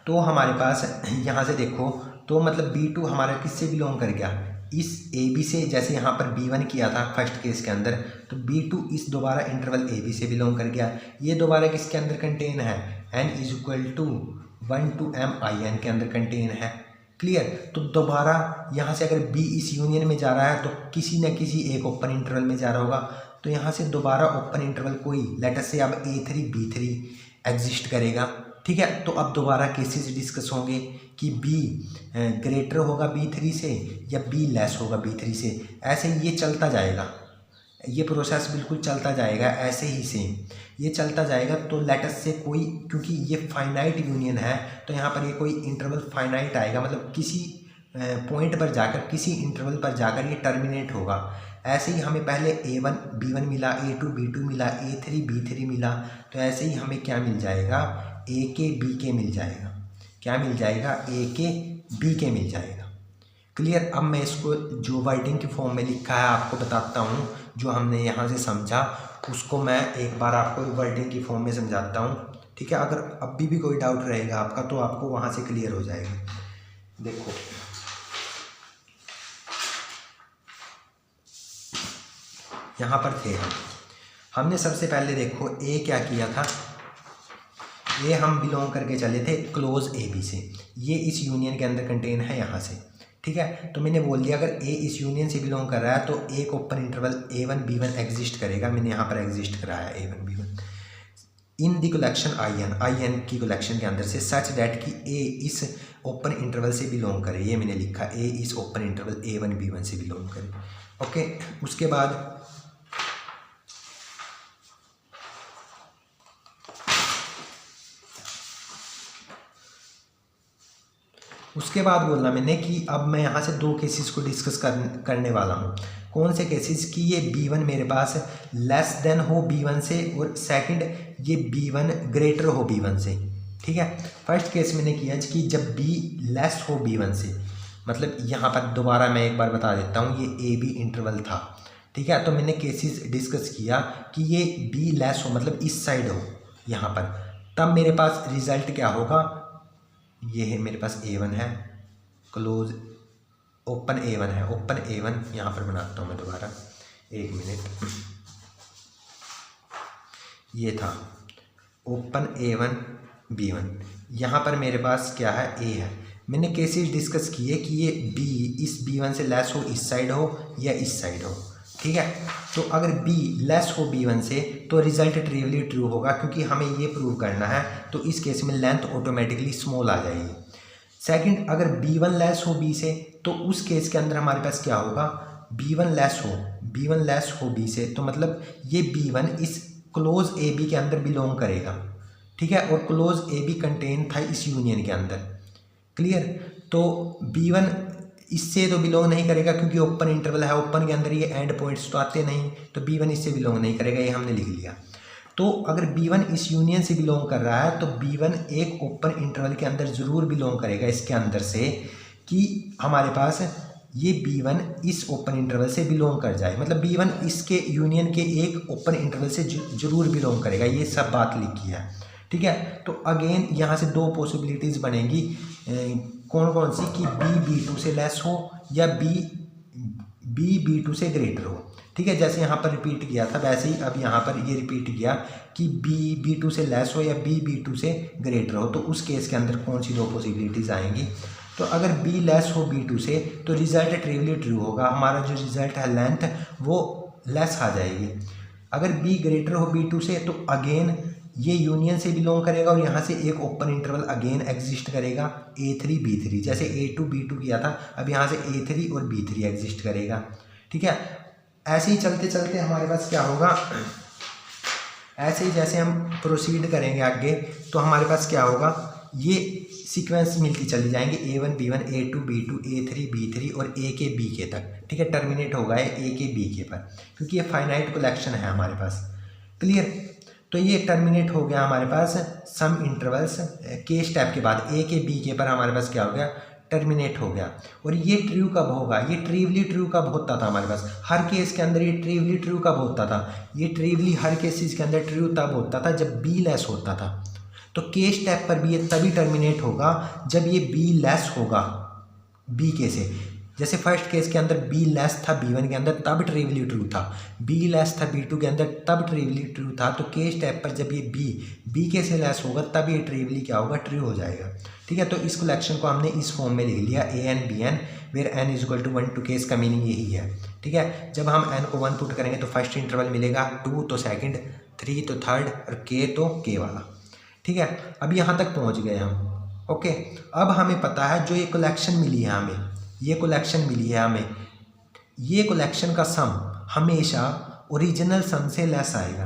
Speaker 1: तो हमारे पास यहाँ से देखो, तो मतलब B2 हमारा किससे बिलोंग कर गया, इस AB से। जैसे यहाँ पर B1 किया था फर्स्ट केस के अंदर, तो B2 इस दोबारा इंटरवल AB से बिलोंग कर गया। ये दोबारा किसके अंदर कंटेन है, N is equal to 1 to M IN के अंदर कंटेन है। क्लियर, तो दोबारा यहाँ से अगर B इस यूनियन में जा रहा है तो किसी न किसी एक ओपन इंटरवल में जा रहा होगा। तो यहाँ से दोबारा ओपन इंटरवल कोई लेटर से अब A3 B3 एग्जिस्ट करेगा। ठीक है, तो अब दोबारा केसेस डिस्कस होंगे कि B ग्रेटर होगा B3 से या B लेस होगा B3 से। ऐसे ये चलता जाएगा, ये प्रोसेस बिल्कुल चलता जाएगा ऐसे ही सेम ये चलता जाएगा। तो लेटर से कोई, क्योंकि ये फाइनाइट यूनियन है तो यहाँ पर ये कोई इंटरवल फाइनाइट आएगा, मतलब किसी पॉइंट पर जाकर, किसी इंटरवल पर जाकर ये टर्मिनेट होगा। ऐसे ही हमें पहले A1 B1 मिला, A2 B2 मिला, A3 B3 मिला, तो ऐसे ही हमें क्या मिल जाएगा, AK BK मिल जाएगा। क्या मिल जाएगा, AK BK मिल जाएगा। क्लियर। अब मैं इसको जो वर्डिंग के फॉर्म में लिखा है आपको बताता हूँ, जो हमने यहाँ से समझा उसको मैं एक बार आपको वर्डिंग की फॉर्म में समझाता हूँ। ठीक है, अगर अभी भी कोई डाउट रहेगा आपका तो आपको वहाँ से क्लियर हो जाएगा। देखो यहाँ पर थे हमने सबसे पहले देखो A क्या किया था, ये हम बिलोंग करके चले थे क्लोज AB से, ये इस यूनियन के अंदर कंटेन है यहाँ से। ठीक है, तो मैंने बोल दिया अगर A इस यूनियन से बिलोंग कर रहा है तो एक open interval A1 B1 exist करेगा। मैंने यहाँ पर एग्जिस्ट कराया A1 B1 in the collection IN की कलेक्शन के अंदर से सच दैट कि A इस ओपन इंटरवल से बिलोंग करे। ये मैंने लिखा A इस ओपन इंटरवल A1 B1 से बिलोंग करे। ओके, उसके बाद बोलना मैंने कि अब मैं यहाँ से दो केसेस को डिस्कस करने वाला हूँ। कौन से केसेस कि ये B1 मेरे पास लेस देन हो B1 से, और सेकंड ये B1 ग्रेटर हो B1 से। ठीक है, फर्स्ट केस मैंने किया कि जब B लेस हो B1 से, मतलब यहाँ पर दोबारा मैं एक बार बता देता हूँ, ये AB इंटरवल था। ठीक है, तो मैंने केसेस डिस्कस किया कि ये B लेस हो, मतलब इस साइड हो यहाँ पर, तब मेरे पास रिजल्ट क्या होगा, ये है मेरे पास A1 है, क्लोज ओपन A1 है, ओपन A1 यहाँ पर बनाता हूँ मैं दोबारा, एक मिनट, ये था ओपन A1 B1, यहाँ पर मेरे पास क्या है, A है। मैंने केसेस डिस्कस किए कि ये B इस B1 से लेस हो, इस साइड हो या इस साइड हो। ठीक है, तो अगर B लेस हो B1 से तो रिजल्ट ट्रिवियली ट्रू होगा, क्योंकि हमें ये प्रूव करना है। तो इस केस में लेंथ ऑटोमेटिकली स्मॉल आ जाएगी। सेकंड, अगर B1 लेस हो B से तो उस केस के अंदर हमारे पास क्या होगा, B1 लेस हो B से, तो मतलब ये B1 इस क्लोज AB के अंदर बिलोंग करेगा। ठीक है, और क्लोज AB कंटेन था इस यूनियन के अंदर। क्लियर। तो B1 इससे तो बिलोंग नहीं करेगा क्योंकि ओपन इंटरवल है, ओपन के अंदर ये एंड पॉइंट्स तो आते नहीं, तो B1 इससे बिलोंग नहीं करेगा, ये हमने लिख लिया। तो अगर B1 इस यूनियन से बिलोंग कर रहा है तो B1 एक ओपन इंटरवल के अंदर ज़रूर बिलोंग करेगा, इसके अंदर से कि हमारे पास ये B1 इस ओपन इंटरवल से बिलोंग कर जाए, मतलब B1 इसके यूनियन के एक ओपन इंटरवल से ज़रूर बिलोंग करेगा, ये सब बात लिखी है। ठीक है, तो अगेन यहाँ से दो पॉसिबिलिटीज़ बनेंगी, कौन कौन सी, कि B B2 से लेस हो या B B2 से ग्रेटर हो। ठीक है, जैसे यहाँ पर रिपीट किया था वैसे ही अब यहाँ पर ये रिपीट किया कि B B2 से लेस हो या B B2 से ग्रेटर हो। तो उस केस के अंदर कौन सी दो पॉसिबिलिटीज़ आएंगी, तो अगर B लेस हो B2 से तो रिजल्ट ट्रिवियली ट्रू होगा, हमारा जो रिजल्ट है लेंथ वो लेस आ जाएगी। अगर B ग्रेटर हो B2 से तो अगेन ये यूनियन से बिलोंग करेगा और यहाँ से एक ओपन इंटरवल अगेन एग्जिस्ट करेगा A3 B3, जैसे A2 B2 किया था, अब यहाँ से A3 और B3 एग्जिस्ट करेगा। ठीक है, ऐसे ही चलते चलते हमारे पास क्या होगा, ऐसे ही जैसे हम प्रोसीड करेंगे आगे तो हमारे पास क्या होगा, ये सीक्वेंस मिलती चली जाएंगी A1 B1 A2 B2 A3 B3 और AK BK तक। ठीक है, टर्मिनेट होगा AK BK पर, क्योंकि ये फाइनाइट कलेक्शन है हमारे पास। क्लियर। तो ये टर्मिनेट हो गया हमारे पास सम इंटरवल्स के स्टेप के बाद AK BK पर हमारे पास क्या हो गया, टर्मिनेट हो गया। और ये ट्रू कब होगा, ये ट्रिवली ट्रू कब होता था हमारे पास, हर केस के अंदर ये ट्रिवली ट्रू कब होता था, ये ट्रिवली हर केसेस के अंदर ट्रू तब होता था जब B लेस होता था। तो के स्टेप पर भी ये तभी टर्मिनेट होगा जब ये B लेस होगा BK से। जैसे फर्स्ट केस के अंदर B लेस था B1 के अंदर तब ट्रिवली ट्रू था, B लेस था B2 के अंदर तब ट्रिवली ट्रू था। तो के स्टेप पर जब ये BK से लेस होगा तब ये ट्रिवली क्या होगा, ट्रू हो जाएगा। ठीक है, तो इस कलेक्शन को हमने इस फॉर्म में लिख लिया AN BN where N = 1 to K, इसका मीनिंग यही है। ठीक है। जब हम n को 1 पुट करेंगे तो फर्स्ट इंटरवल मिलेगा 2 तो सेकंड, 3 तो थर्ड और k तो k वाला। ठीक है, अब यहाँ तक पहुँच गए हम। ओके, अब हमें पता है जो ये कलेक्शन मिली है हमें, ये कलेक्शन मिली है हमें, ये कलेक्शन का सम हमेशा ओरिजिनल सम से लेस आएगा।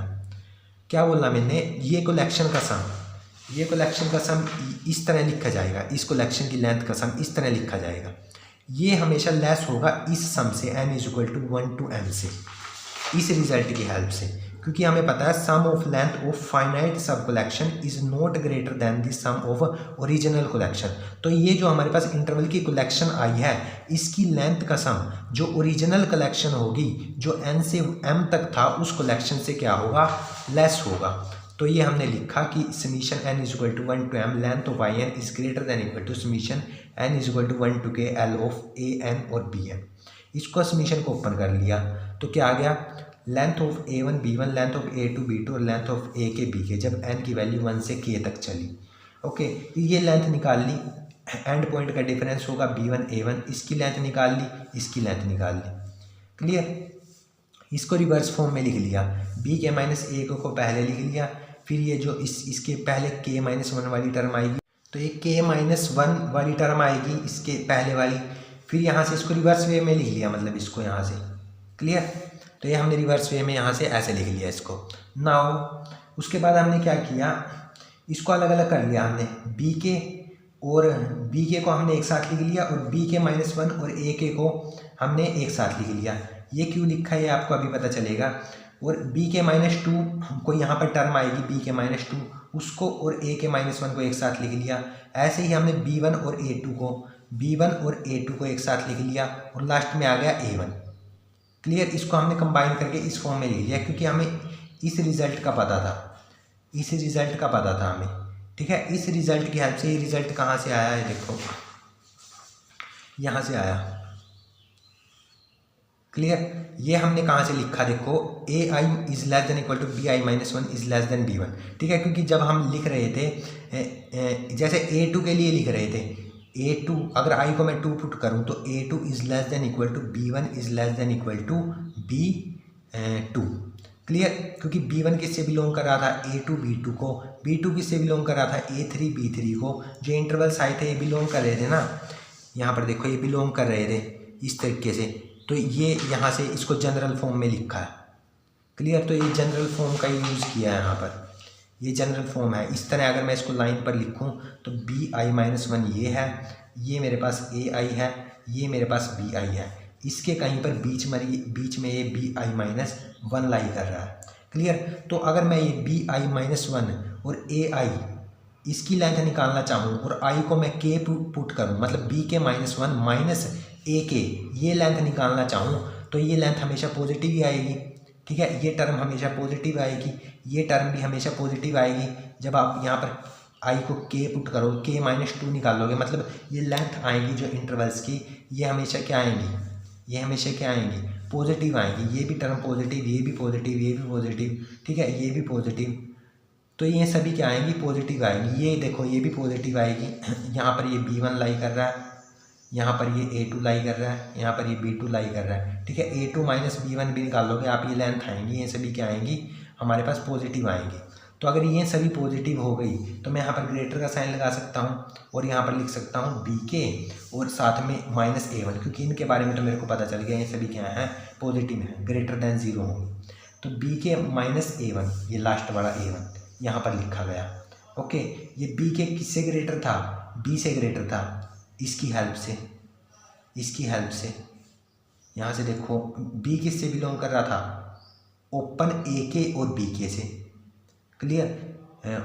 Speaker 1: क्या बोला मैंने, ये कलेक्शन का सम, ये कलेक्शन का सम इस तरह लिखा जाएगा, इस कलेक्शन की लेंथ का सम इस तरह लिखा जाएगा, ये हमेशा लेस होगा इस सम से n = 1 to n से, इस रिजल्ट की हेल्प से, क्योंकि हमें पता है sum of length of finite sub collection is not greater than the sum of original collection. तो ये जो हमारे पास इंटरवल की कलेक्शन आई है, इसकी लेंथ का सम जो ओरिजिनल कलेक्शन होगी, जो n से m तक था, उस कलेक्शन से क्या होगा, लेस होगा। तो ये हमने लिखा कि summation n = 1 to m length of I N is greater than equal to summation n = 1 to k l of A N और बी एन। इसको समीशन को ओपन कर लिया तो क्या आ गया, length of a1 b1, length of a2 b2 और length of a के b के, जब n की वैल्यू 1 से k तक चली। ओके, ये लेंथ निकाल ली, एंड पॉइंट का डिफरेंस होगा b1 a1, इसकी लेंथ निकाल ली, इसकी लेंथ निकाल ली। क्लियर, इसको रिवर्स फॉर्म में लिख लिया, b के -1 को पहले लिख लिया, फिर ये जो इसके पहले k - 1 वाली टर्म आएगी, तो ये k - 1 वाली टर्म आएगी इसके पहले वाली, फिर यहाँ से इसको रिवर्स वे में लिख लिया, मतलब इसको यहाँ से। क्लियर, तो ये हमने रिवर्स वे में यहाँ से ऐसे लिख लिया इसको। नाउ उसके बाद हमने क्या किया, इसको अलग अलग कर लिया हमने, बी के और बी के को हमने एक साथ लिख लिया, और बी के -1 और ए के को हमने एक साथ लिख लिया। ये क्यों लिखा है ये आपको अभी पता चलेगा। और बी के -2 को यहाँ पर टर्म आएगी, बी के -2 उसको और ए के -1 को एक साथ लिख लिया। ऐसे ही हमने b1 और a2 को एक साथ लिख लिया, और लास्ट में आ गया a1। क्लियर, इसको हमने कंबाइन करके इस फॉर्म में लिख लिया, क्योंकि हमें इस रिज़ल्ट का पता था, इस रिज़ल्ट का पता था हमें। ठीक है, इस रिज़ल्ट की हेल्प से, ये रिज़ल्ट कहाँ से आया है, देखो यहाँ से आया। क्लियर, ये हमने कहाँ से लिखा, देखो ai is less than equal to bi - 1 is less than b1। ठीक है, क्योंकि जब हम लिख रहे थे जैसे a2 के लिए लिख रहे थे, a2 अगर i को मैं 2 पुट करूँ तो a2 is less than equal to b1 is less than equal to b2। Clear, क्योंकि b1 किससे बिलोंग कर रहा था, a2 b2 को, b2 किससे बिलोंग कर रहा था, a3 b3 को। जो इंटरवल्स आए थे ये बिलोंग कर रहे थे ना, यहाँ पर देखो ये बिलोंग कर रहे थे इस तरीके से, तो ये यहाँ से इसको जनरल फॉर्म में लिखा है। क्लियर, तो ये जनरल फॉर्म का यूज़ किया है यहाँ पर, ये जनरल फॉर्म है। इस तरह अगर मैं इसको लाइन पर लिखूँ तो bi - 1 ये है, ये मेरे पास ai है, ये मेरे पास bi है, इसके कहीं पर बीच में ये bi - 1 लाई कर रहा है। क्लियर, तो अगर मैं ये bi - 1 और ai इसकी लेंथ निकालना चाहूँ और i को मैं k पुट करूँ, मतलब b के -1 माइनस a के, ये लेंथ निकालना चाहूँ, तो ये लेंथ हमेशा पॉजिटिव ही आएगी। ठीक है, ये टर्म हमेशा पॉजिटिव आएगी, ये टर्म भी हमेशा पॉजिटिव आएगी। जब आप यहाँ पर i को k पुट करो, k - 2 निकालोगे, मतलब ये लेंथ आएगी जो इंटरवल्स की, ये हमेशा क्या आएंगी, ये हमेशा क्या आएंगी, पॉजिटिव आएंगी। ये भी टर्म पॉजिटिव, ये भी पॉजिटिव, ये भी पॉजिटिव, ठीक है, ये भी पॉजिटिव, तो ये सभी क्या आएंगी, पॉजिटिव आएंगी। ये देखो ये भी पॉजिटिव आएगी, यहाँ पर ये b1 लाई कर रहा है, यहाँ पर ये a2 लाई कर रहा है, यहाँ पर ये b2 लाई कर रहा है। ठीक है, a2 - b1 भी निकालोगे आप, ये लेंथ आएंगी, ये सभी क्या आएंगी, हमारे पास पॉजिटिव आएंगी। तो अगर ये सभी पॉजिटिव हो गई तो मैं यहाँ पर ग्रेटर का साइन लगा सकता हूँ, और यहाँ पर लिख सकता हूँ bk और साथ में -a1, क्योंकि इनके बारे में तो मेरे को पता चल गया, ये सभी क्या है, पॉजिटिव है, ग्रेटर दैन 0 होंगे। तो bk -a1, ये लास्ट वाला a1 यहाँ पर लिखा गया। ओके, ये bk किससे ग्रेटर था, b से ग्रेटर था, इसकी हेल्प से, इसकी हेल्प से यहाँ से देखो b किससे बिलोंग कर रहा था, ओपन ak और bk से। क्लियर,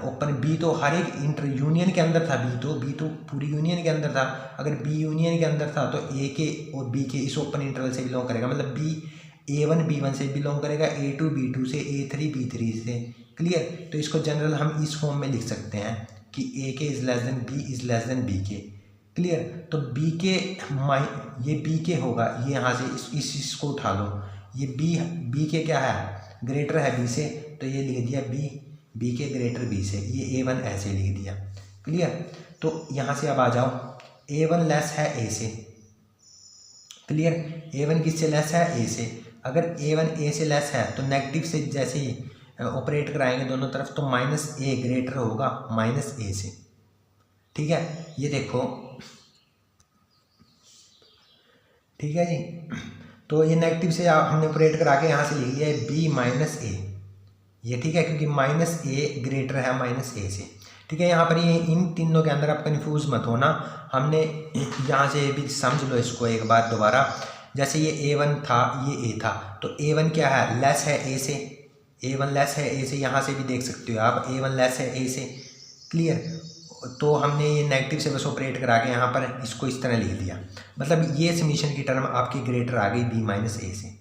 Speaker 1: ओपन b तो हर एक इंटर यूनियन के अंदर था, b तो पूरी यूनियन के अंदर था। अगर b यूनियन के अंदर था तो ak और bk इस ओपन इंटरवल से बिलोंग करेगा, मतलब b a1 b1 से बिलोंग करेगा, a2 b2 से, a3 b3 से। क्लियर, तो इसको जनरल हम इस फॉर्म में लिख सकते हैं कि ak is less then b is less then bk। Clear, तो bk ये bk होगा, ये यहाँ से इसको उठा लो, ये bk क्या है, ग्रेटर है b से, तो ये लिख दिया bk ग्रेटर b से, ये a1 ऐसे लिख दिया। क्लियर, तो यहाँ से अब आ जाओ, a1 लेस है a से, क्लियर। A1 किससे लेस है, A से। अगर A1 A से लेस है तो नेगेटिव से जैसे ही ऑपरेट कराएंगे दोनों तरफ तो -A ग्रेटर होगा -A से। ठीक है, ये देखो, ठीक है जी। तो ये नेगेटिव से हमने ऑपरेट करा के यहाँ से लिख लिया है B-A, ये ठीक है, क्योंकि -A ग्रेटर है -A से। ठीक है, यहाँ पर ये इन तीनों के अंदर आप कन्फ्यूज मत होना, हमने यहाँ से भी समझ लो इसको एक बार दोबारा। जैसे ये A1 था, ये A था, तो A1 क्या है, लेस है A से, A1 लेस है A से, यहाँ से भी देख सकते हो आप, A1 लेस है A से। क्लियर। तो हमने ये नेगेटिव से बस ऑपरेट करा के यहाँ पर इसको इस तरह लिख दिया, मतलब ये समीशन की टर्म आपकी ग्रेटर आ गई B-A से।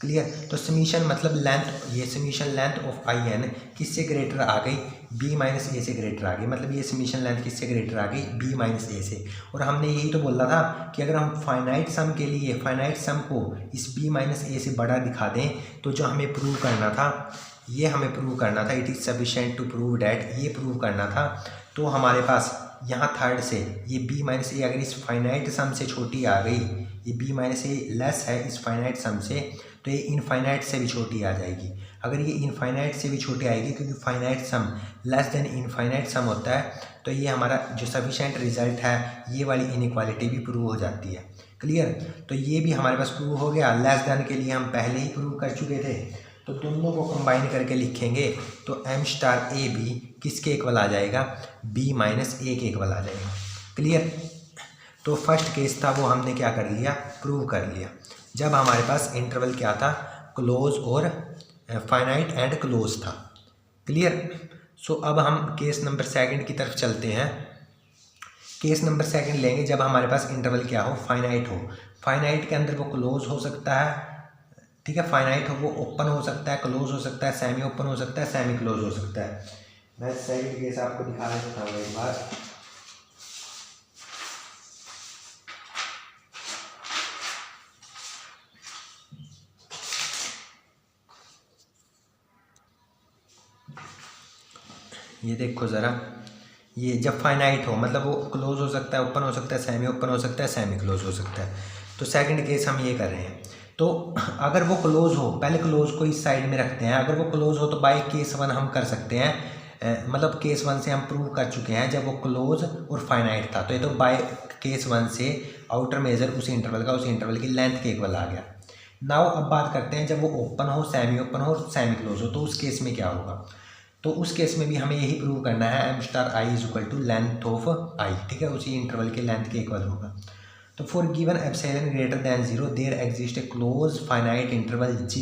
Speaker 1: क्लियर। तो समीशन मतलब लेंथ, ये समीशन लेंथ ऑफ IN किससे ग्रेटर आ गई, B-A से ग्रेटर आ गई, मतलब ये समीशन लेंथ किससे ग्रेटर आ गई, B-A से। और हमने यही तो बोला था कि अगर हम फाइनाइट सम के लिए फाइनाइट सम को इस B-A से बड़ा दिखा दें तो जो हमें प्रूव करना था, ये हमें प्रूव करना था, it is sufficient to prove that, ये प्रूव करना था। तो हमारे पास यहाँ थर्ड से ये B-A अगर इस फाइनाइट सम से छोटी आ गई, ये B-A लेस है इस फाइनाइट सम से, तो ये इनफाइनाइट से भी छोटी आ जाएगी। अगर ये इनफाइनाइट से भी छोटी आएगी, क्योंकि finite sum less than infinite सम होता है, तो ये हमारा जो सफिशिएंट रिजल्ट है, ये वाली इनइक्वालिटी भी प्रूव हो जाती है। क्लियर। तो ये भी हमारे पास प्रूव हो गया। लेस देन के लिए हम पहले ही प्रूव कर चुके थे, तो दोनों को कंबाइन करके लिखेंगे तो M*A B किसके इक्वल आ जाएगा, B-A के इक्वल आ जाएगा। क्लियर। तो फर्स्ट केस था वो हमने क्या कर लिया, प्रूव कर लिया, जब हमारे पास इंटरवल क्या था, क्लोज और फाइनाइट एंड क्लोज था। क्लियर। सो अब हम केस नंबर सेकंड की तरफ चलते हैं। केस नंबर सेकंड लेंगे जब हमारे पास इंटरवल क्या हो, फाइनाइट हो। फाइनाइट के अंदर वो क्लोज हो सकता है, ठीक है, फाइनाइट हो वो ओपन हो सकता है, क्लोज हो सकता है, सेमी ओपन हो सकता है, सेमी क्लोज हो सकता है। मैं सेकंड केस आपको दिखा देता हूँ एक बार। ये देखो ज़रा, ये जब फाइनाइट हो मतलब वो क्लोज हो सकता है, ओपन हो सकता है, सेमी ओपन हो सकता है, सेमी क्लोज हो सकता है। तो सेकंड केस हम ये कर रहे हैं। तो अगर वो क्लोज हो, पहले क्लोज को इस साइड में रखते हैं, अगर वो क्लोज हो तो बाय केस 1 हम कर सकते हैं, मतलब केस 1 से हम प्रूव कर चुके हैं जब वो क्लोज और फाइनाइट था, तो ये तो बाय केस 1 से आउटर मेजर उस इंटरवल की लेंथ के इक्वल आ गया। नाउ अब बात करते हैं जब वो ओपन हो, सेमी ओपन हो और सेमी क्लोज हो, तो उस केस में क्या होगा। तो उस केस में भी हमें यही प्रूव करना है, M*I is equal to length of I, ठीक है, उसी इंटरवल के लेंथ के इक्वल होगा। तो for given epsilon greater than 0 there exist a close finite interval J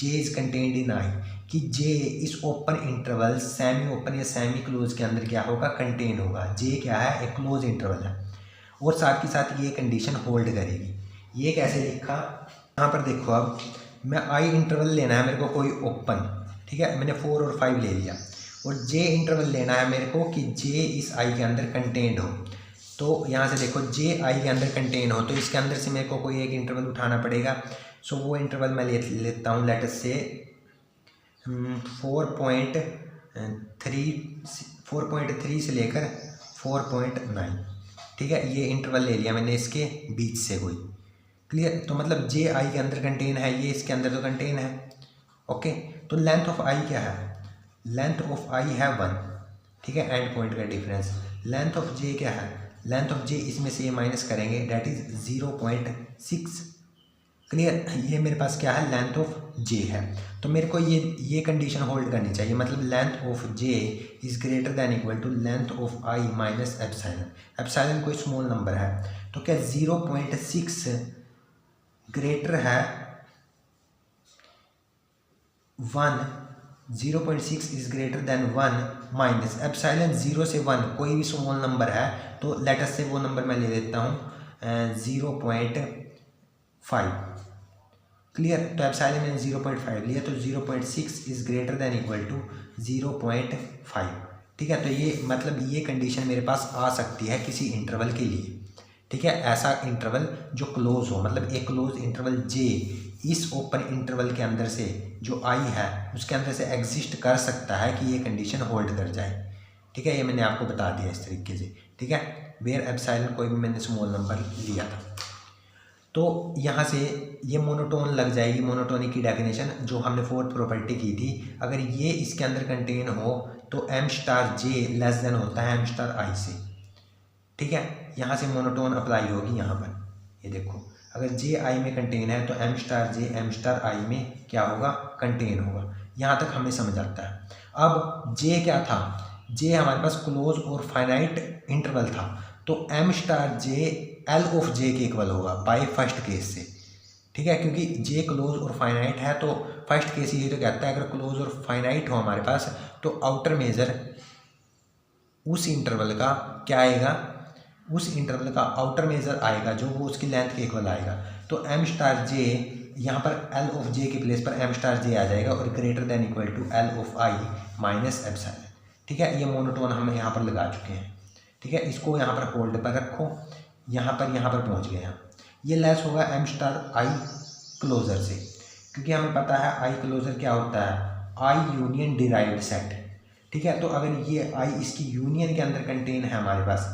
Speaker 1: is contained in I, कि J इस ओपन इंटरवल सेमी ओपन या सेमी क्लोज के अंदर क्या होगा, कंटेन होगा। J क्या है, एक क्लोज इंटरवल है और साथ के साथ ये कंडीशन होल्ड करेगी। ये कैसे लिखा, यहाँ पर देखो, अब मैं I इंटरवल लेना है मेरे को कोई ओपन, ठीक है, मैंने 4 और 5 ले लिया, और J इंटरवल लेना है मेरे को कि J इस I के अंदर कंटेन्ड हो। तो यहाँ से देखो J I के अंदर कंटेन हो, तो इसके अंदर से मेरे को कोई एक इंटरवल उठाना पड़ेगा। सो वो इंटरवल मैं लेता हूँ, लेट अस से 4.3 से लेकर 4.9, ठीक है, ये इंटरवल ले लिया मैंने इसके बीच से कोई। क्लियर। तो मतलब J I के अंदर कंटेन है, ये इसके अंदर तो कंटेन है। ओके। तो लेंथ ऑफ I क्या है, लेंथ ऑफ I है 1, ठीक है, एंड पॉइंट का डिफरेंस। लेंथ ऑफ J क्या है, लेंथ ऑफ J इसमें से ये माइनस करेंगे, डेट इज 0.6। क्लियर। ये मेरे पास क्या है, लेंथ ऑफ J है। तो मेरे को ये कंडीशन होल्ड करनी चाहिए, मतलब length of J is greater than equal to length of I minus epsilon. Epsilon कोई स्मॉल नंबर है, तो क्या 0.6 ग्रेटर है 1, 0.6 is greater than 1 minus epsilon 0 से 1 कोई भी स्मॉल नंबर है, तो लेट अस से वो नंबर मैं ले लेता हूँ 0.5। क्लियर। तो एप्सिलॉन मैंने 0.5 लिया, तो 0.6 is greater than equal to 0.5, ठीक है। तो ये मतलब ये कंडीशन मेरे पास आ सकती है किसी इंटरवल के लिए, ठीक है, ऐसा इंटरवल जो क्लोज हो, मतलब एक क्लोज इंटरवल J इस ओपन इंटरवल के अंदर से जो I है उसके अंदर से एग्जिस्ट कर सकता है कि ये कंडीशन होल्ड कर जाए, ठीक है। ये मैंने आपको बता दिया इस तरीके से, ठीक है, वेयर एप्सिलॉन कोई भी मैंने स्मॉल नंबर लिया था। तो यहाँ से ये मोनोटोन लग जाएगी, मोनोटोनिक की डेफिनेशन जो हमने फोर्थ प्रॉपर्टी की थी। अगर ये इसके अंदर कंटेन हो तो M star J less than होता है एम स्टार आई से। ठीक है, यहाँ से मोनोटोन अप्लाई होगी यहाँ पर। ये देखो, अगर जे आई में कंटेन है तो एम स्टार जे एम स्टार आई में क्या होगा, कंटेन होगा। यहाँ तक हमें समझ आता है। अब जे क्या था, जे हमारे पास क्लोज और फाइनाइट इंटरवल था, तो M star J L of J के इक्वल होगा बाय फर्स्ट केस से। ठीक है, क्योंकि जे क्लोज और फाइनाइट है तो फर्स्ट केस ये तो कहता है अगर क्लोज और फाइनाइट हो हमारे पास तो आउटर मेजर उस इंटरवल का क्या आएगा, उस इंटरवल का आउटर मेजर आएगा जो वो उसकी लेंथ के इक्वल आएगा। तो एम स्टार जे यहाँ पर एल ऑफ जे के प्लेस पर एम स्टार जे आ जाएगा और greater than equal to L of I minus epsilon. ठीक है, ये मोनोटोन हम यहाँ पर लगा चुके हैं। ठीक है, इसको यहाँ पर होल्ड पर रखो, यहाँ पर पहुँच गए हम। ये लेस होगा एम स्टार आई क्लोजर से, क्योंकि हमें पता है आई क्लोजर क्या होता है, आई यूनियन डिराइव्ड सेट। ठीक है, तो अगर ये आई इसकी यूनियन के अंदर कंटेन है हमारे पास,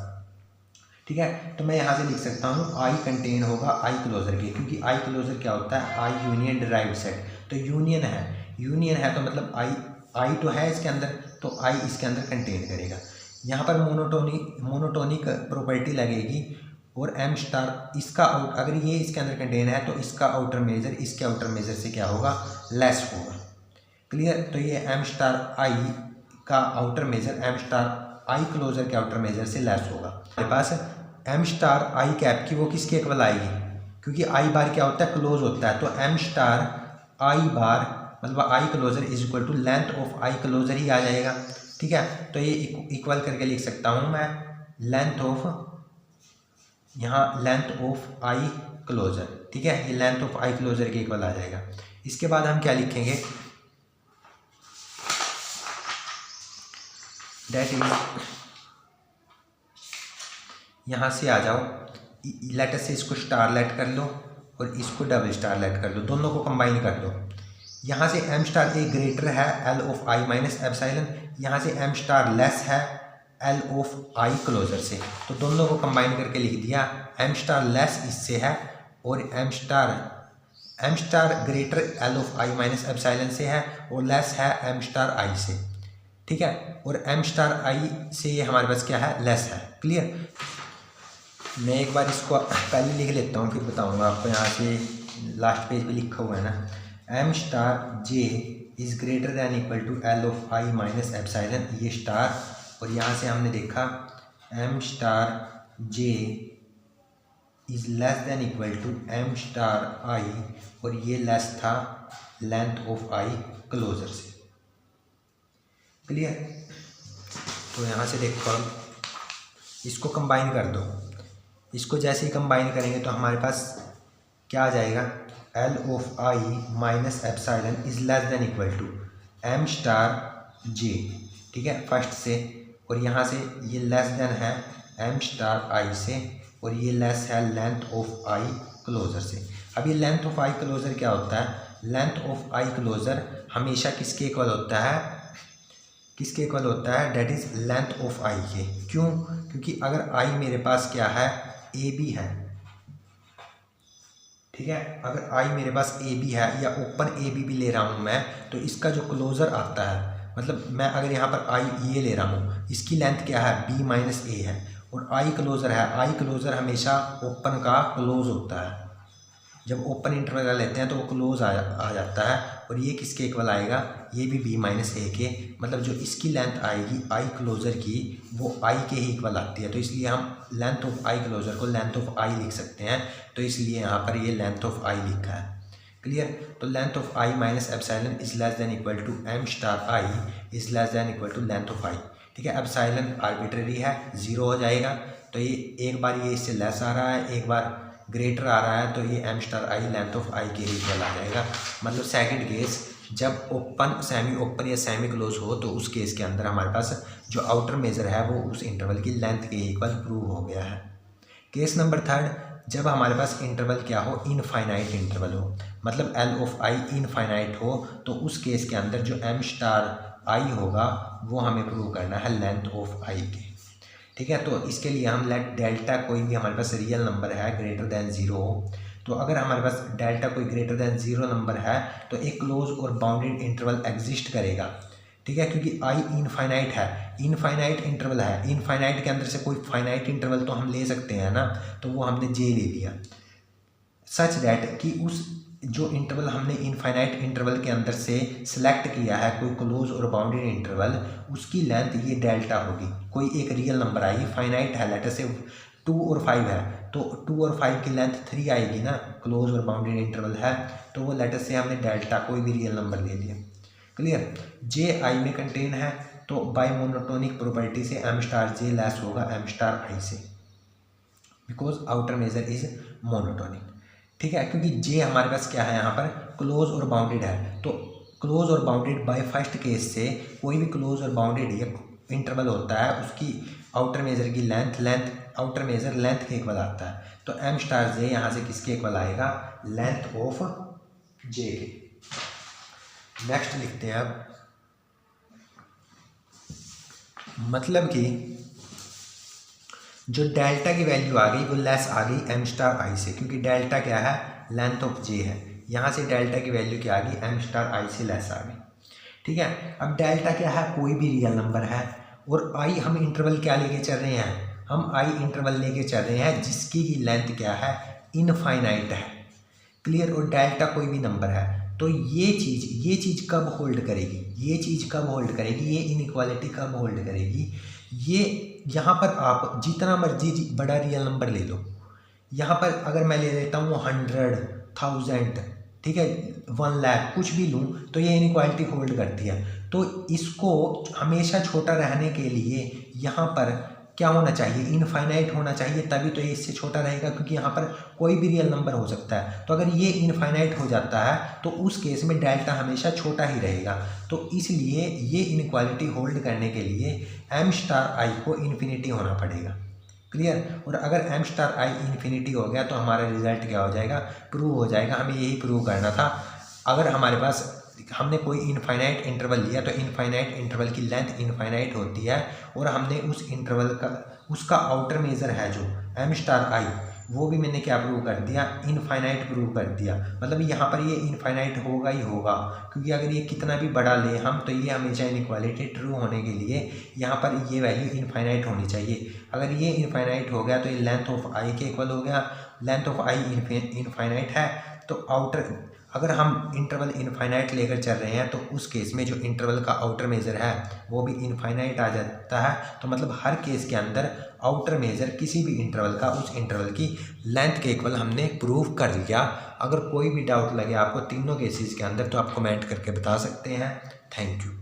Speaker 1: ठीक है, तो मैं यहाँ से लिख सकता हूँ आई कंटेन होगा आई क्लोजर के, क्योंकि आई क्लोजर क्या होता है, आई यूनियन डिराइव्ड सेट। तो यूनियन है तो मतलब आई तो है इसके अंदर, तो आई इसके अंदर कंटेन करेगा। यहाँ पर मोनोटोनिक प्रॉपर्टी लगेगी और एम स्टार इसका अगर ये इसके अंदर कंटेन है तो इसका आउटर मेजर इसके आउटर मेजर से क्या होगा, लेस होगा। क्लियर, तो ये एम स्टार आई का आउटर मेजर एम स्टार आई क्लोजर के आउटर मेजर से लेस होगा। हमारे पास एम स्टार आई कैप की वो किसके इक्वल आएगी, क्योंकि आई बार क्या होता है, क्लोज होता है, तो एम स्टार आई बार मतलब I closure is equal to length of I closure ही आ जाएगा। ठीक है, तो ये इक्वल करके लिख सकता हूँ मैं लेंथ ऑफ, यहाँ लेंथ ऑफ आई क्लोजर। ठीक है, ये लेंथ ऑफ आई क्लोजर के इक्वल आ जाएगा। इसके बाद हम क्या लिखेंगे, दैट इज, यहाँ से आ जाओ, लेटर से इसको स्टार लेट कर लो और इसको डबल स्टार लेट कर लो, दोनों को कंबाइन कर लो। यहाँ से एम स्टार ए ग्रेटर है L of I minus epsilon, यहाँ से एम स्टार लेस है एल ऑफ आई क्लोजर से, तो दोनों को कंबाइन करके लिख दिया। एम स्टार लेस इससे है और M star greater L of I minus epsilon से है और लेस है एम स्टार आई से। ठीक है, और एम स्टार आई से ये हमारे पास क्या है, लेस है। क्लियर, मैं एक बार इसको पहले लिख लेता हूँ फिर बताऊँगा आपको। यहाँ से लास्ट पेज पे लिखा हुआ है ना, M star J is greater than equal to L of I minus epsilon, ये स्टार, और यहाँ से हमने देखा M star J is less than equal to M star I, और ये लेस था लेंथ ऑफ आई क्लोजर से। क्लियर, तो यहाँ से देखो इसको कंबाइन कर दो, इसको जैसे ही कंबाइन करेंगे तो हमारे पास क्या आ जाएगा, L of I minus epsilon is less than equal to M star J. ठीक है, फर्स्ट से, और यहाँ से ये लेस देन है एम स्टार आई से, और ये लेस है लेंथ ऑफ आई क्लोजर से। अब ये लेंथ ऑफ आई क्लोजर क्या होता है, लेंथ ऑफ आई क्लोजर हमेशा किसके इक्वल होता है, किसके इक्वल होता है, that is length of I के। क्यों, क्योंकि अगर आई मेरे पास क्या है, ए बी है। ठीक है, अगर आई मेरे पास ए बी है या ओपन ए बी भी ले रहा हूँ मैं, तो इसका जो क्लोजर आता है, मतलब मैं अगर यहाँ पर आई ये ले रहा हूँ, इसकी लेंथ क्या है, बी माइनस ए है, और आई क्लोजर है, आई क्लोजर हमेशा ओपन का क्लोज होता है। जब ओपन इंटरवल लेते हैं तो वो क्लोज आ जाता है, और ये किसके इक्वल आएगा, ये भी बी माइनस ए के, मतलब जो इसकी लेंथ आएगी आई क्लोजर की वो आई के ही इक्वल आती है। तो इसलिए हम लेंथ ऑफ आई क्लोजर को लेंथ ऑफ आई लिख सकते हैं, तो इसलिए यहाँ पर ये लेंथ ऑफ आई लिखा है। क्लियर, तो length of I minus epsilon is less than equal to M star I is less than equal to length of I. ठीक है, एप्सिलॉन आर्बिट्रेरी है, ज़ीरो हो जाएगा, तो ये एक बार ये इससे लेस आ रहा है, एक बार ग्रेटर आ रहा है, तो ये M star I length of I के इक्वल आ जाएगा। मतलब सेकंड केस जब ओपन सेमी ओपन या सेमी क्लोज हो तो उस केस के अंदर हमारे पास जो आउटर मेजर है वो उस इंटरवल की लेंथ के इक्वल प्रूव हो गया है। केस नंबर थर्ड, जब हमारे पास इंटरवल क्या हो, इनफाइनाइट इंटरवल हो, मतलब एल ऑफ आई इनफाइनाइट हो, तो उस केस के अंदर जो एम स्टार आई होगा वो हमें प्रूव करना है लेंथ ऑफ आई के। ठीक है, तो इसके लिए हम लेट डेल्टा कोई भी हमारे पास रियल नंबर है ग्रेटर दैन ज़ीरो हो, तो अगर हमारे पास डेल्टा कोई ग्रेटर दैन 0 नंबर है तो एक क्लोज और बाउंडेड इंटरवल एग्जिस्ट करेगा, ठीक है, क्योंकि आई इनफाइनाइट है, इनफाइनाइट इंटरवल है, इनफाइनाइट के अंदर से कोई फाइनाइट इंटरवल तो हम ले सकते हैं ना, तो वो हमने जे ले लिया सच दैट कि उस जो इंटरवल हमने इनफाइनाइट इंटरवल के अंदर से सिलेक्ट किया है कोई क्लोज और बाउंडेड इंटरवल, उसकी लेंथ ये डेल्टा होगी। कोई एक रियल नंबर आएगी, फाइनाइट है, लेटर से 2 और 5 है, तो 2 और 5 की लेंथ 3 आएगी ना, क्लोज और बाउंडेड इंटरवल है, तो वो लेटर से हमने डेल्टा कोई भी रियल नंबर ले लिया। क्लियर। जे आई में कंटेन है तो बाय मोनोटोनिक प्रॉपर्टी से एम स्टार जे लेस होगा एम स्टार आई से, because outer measure is monotonic, ठीक है, क्योंकि जे हमारे पास क्या है यहाँ पर क्लोज और बाउंडेड है, तो क्लोज और बाउंडेड बाय फर्स्ट केस से कोई भी क्लोज और बाउंडेड या इंटरवल होता है उसकी आउटर मेजर की लेंथ आउटर मेजर लेंथ के इक्वल आता है, तो एम स्टार जे यहाँ से किसके इक्वल आएगा, लेंथ ऑफ जे के। नेक्स्ट लिखते हैं अब, मतलब कि जो डेल्टा की वैल्यू आ गई वो लेस आ गई एम स्टार आई से, क्योंकि डेल्टा क्या है, लेंथ ऑफ जे है, यहाँ से डेल्टा की वैल्यू क्या आ गई, एम स्टार आई से लेस आ गई, ठीक है। अब डेल्टा क्या है, कोई भी रियल नंबर है, और आई हम इंटरवल क्या लेके चल रहे हैं, हम आई इंटरवल लेके चल रहे हैं जिसकी की लेंथ क्या है, इनफाइनाइट है। क्लियर। और डेल्टा कोई भी नंबर है, तो ये चीज़ कब होल्ड करेगी, ये चीज़ कब होल्ड करेगी, ये इनइक्वालिटी कब होल्ड करेगी, ये यहाँ पर आप जितना मर्जी बड़ा रियल नंबर ले लो, यहाँ पर अगर मैं ले लेता हूँ 100,000, ठीक है, 1 लाख, कुछ भी लूँ तो ये इनइक्वालिटी होल्ड करती है। तो इसको हमेशा छोटा रहने के लिए यहाँ पर क्या होना चाहिए, इनफाइनाइट होना चाहिए, तभी तो ये इससे छोटा रहेगा, क्योंकि यहाँ पर कोई भी रियल नंबर हो सकता है। तो अगर ये इनफाइनाइट हो जाता है तो उस केस में डेल्टा हमेशा छोटा ही रहेगा, तो इसलिए ये इनइक्वालिटी होल्ड करने के लिए एम स्टार आई को इन्फिनिटी होना पड़ेगा। क्लियर। और अगर एम स्टार आई इन्फिनिटी हो गया तो हमारा रिजल्ट क्या हो जाएगा, प्रूव हो जाएगा। हमें यही प्रूव करना था। अगर हमारे पास हमने कोई इनफाइनाइट इंटरवल लिया तो इनफाइनाइट इंटरवल की लेंथ इनफाइनाइट होती है, और हमने उस इंटरवल का उसका आउटर मेजर है जो एम स्टार आई, वो भी मैंने क्या प्रूव कर दिया, इनफाइनाइट प्रूव कर दिया। मतलब यहाँ पर ये इनफाइनाइट होगा ही होगा, क्योंकि अगर ये कितना भी बड़ा ले हम तो ये हमेशा इनइक्वालिटी ट्रू होने के लिए यहाँ पर ये वैल्यू इनफाइनाइट होनी चाहिए। अगर ये इनफाइनाइट हो गया तो ये लेंथ ऑफ आई के इक्वल हो गया, लेंथ ऑफ आई इनफाइनाइट है, तो आउटर अगर हम इंटरवल इनफाइनाइट लेकर चल रहे हैं तो उस केस में जो इंटरवल का आउटर मेजर है वो भी इनफाइनाइट आ जाता है। तो मतलब हर केस के अंदर आउटर मेजर किसी भी इंटरवल का उस इंटरवल की लेंथ के इक्वल हमने प्रूव कर लिया। अगर कोई भी डाउट लगे आपको तीनों केसेस के अंदर तो आप कमेंट करके बता सकते हैं। Thank you.